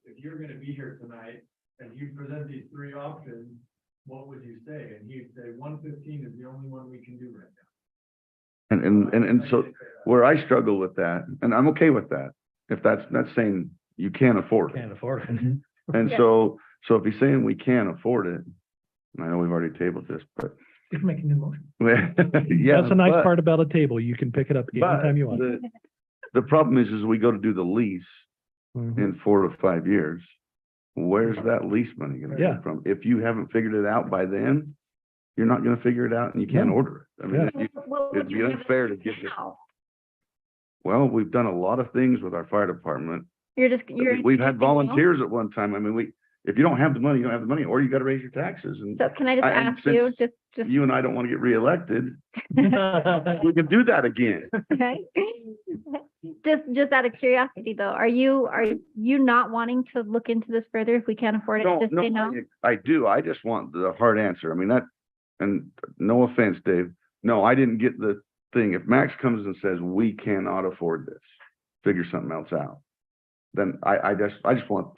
if you're gonna be here tonight and you present these 3 options, what would you say? And he'd say 115 is the only one we can do right now. and so where I struggle with that, and I'm okay with that, if that's saying you can't afford it. Can't afford it. And Yeah. so if he's saying we can't afford it, and I know we've already tabled this, but. You can make a new motion. Yeah. That's the nice but- part about a table. You can pick it up but anytime you want. The problem is we go to do the lease Mhm. in 4 to 5 years. Where's that lease money gonna Yeah. come from? If you haven't figured it out by then, you're not gonna figure it out and you can't No. order it. I mean, Yeah. if you- Well, it'd be unfair to give it. now. well, we've done a lot of things with our fire department. You're. We've had volunteers at one time. I mean, if you don't have the money, you don't have the money, or you gotta raise your taxes. And So can I just and ask you, since just. you and I don't wanna get reelected, we can do that again. Okay. Just out of curiosity though, are you not wanting to look into this further if we can't afford it? No, Just say no? I do. I just want the hard answer. I mean, and no offense, Dave. No, I didn't get the thing. If Max comes and says, we cannot afford this, figure something else out. Then I just want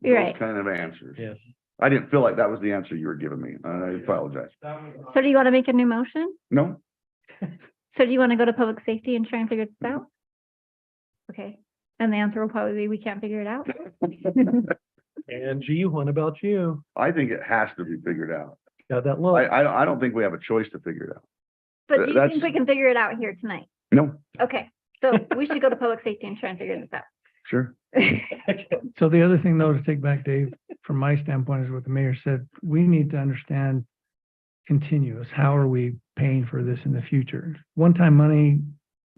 You're those right. kind of answers. Yes. I didn't feel like that was the answer you were giving me. I apologize. That was not- So do you want to make a new motion? No, So do you want to go to public safety and try and figure this out? Okay. And the answer will probably be, we can't figure it out. Angie, what about you? I think it has to be figured out. Got that look? I don't think we have a choice to figure it out. But do you That's- think we can figure it out here tonight? No, Okay, so we should go to public safety and try and figure this out. sure. So the other thing though, to take back, Dave, from my standpoint is what the mayor said, we need to understand continuous, how are we paying for this in the future? One-time money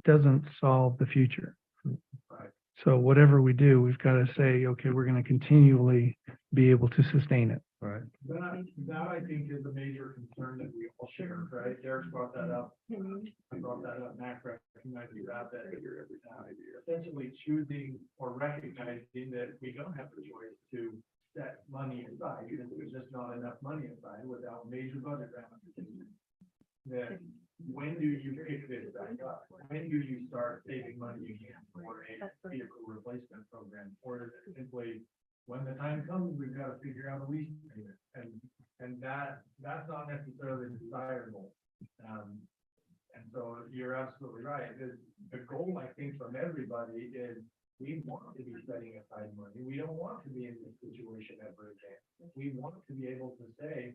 doesn't solve the future. So whatever we do, we've got to say, okay, we're going to continually be able to sustain it. Right. That I think is a major concern that we all share, right? Derek's brought that up. I brought that up, Mac recognized that essentially choosing or recognizing that we don't have the choice to set money aside, because there's just not enough money aside without major budget ramifications. That when do you pick this back up? When do you start saving money again for a vehicle replacement program? Or is it simply, when the time comes, we've got to figure out a lease payment? And that's not necessarily desirable. And so you're absolutely right. The goal, I think, from everybody is we want to be setting aside money. We don't want to be in this situation ever again. We want to be able to say,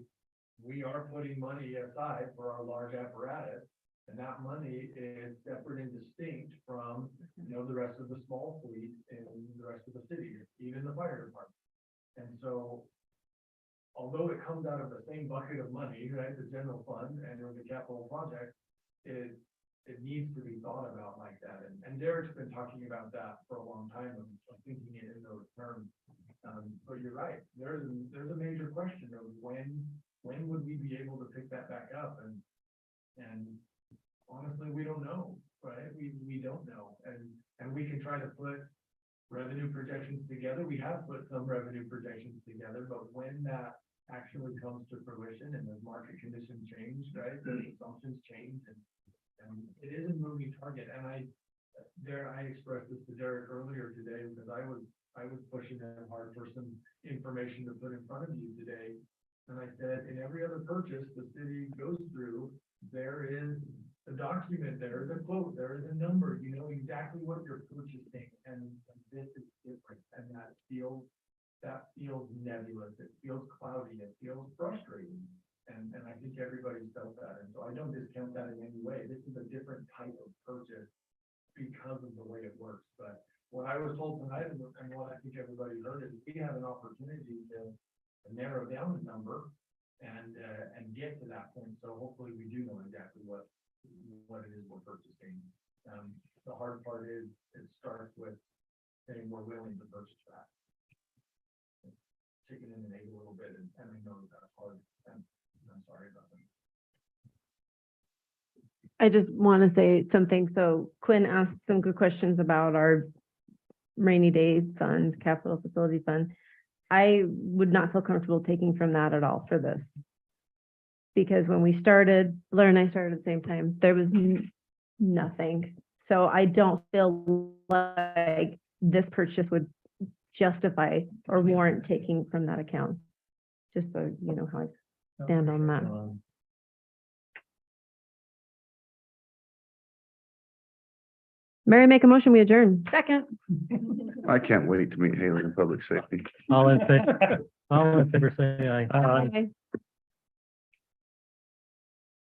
we are putting money aside for our large apparatus, and that money is separate and distinct from, the rest of the small fleet and the rest of the city, even the fire department. And so, although it comes out of the same bucket of money, right, the general fund and the capital project, it needs to be thought about like that. And Derek's been talking about that for a long time, of thinking it in those terms. But you're right, there's a major question of when would we be able to pick that back up? And honestly, we don't know, right? We don't know. And we can try to put revenue projections together. We have put some revenue projections together, but when that actually comes to fruition and the market conditions change, right? The assumptions change, and it is a moving target. And I expressed this to Derek earlier today, because I was pushing them hard for some information to put in front of you today. And I said, in every other purchase the city goes through, there is a document, there is a quote, there is a number, you know exactly what you're purchasing, and this is different. And that feels nebulous, it feels cloudy, it feels frustrating. And I think everybody's felt that. And so I don't discount that in any way. This is a different type of purchase because of the way it works. But what I was told tonight, and what I think everybody heard, is we have an opportunity to narrow down the number and get to that point. So hopefully we do know exactly what it is we're purchasing. The hard part is it starts with saying we're willing to purchase that. Chicken in and egg a little bit, and I know that's hard, and I'm sorry about that. I just want to say something. So Quinn asked some good questions about our rainy day fund, capital facility fund. I would not feel comfortable taking from that at all for this. Because when we started, Laura and I started at the same time, there was nothing. So I don't feel like this purchase would justify or warrant taking from that account. Just so you know how I stand on that. Mary, make a motion, we adjourn. Second. I can't wait to meet Haley in public safety. All in favor say aye. Aye.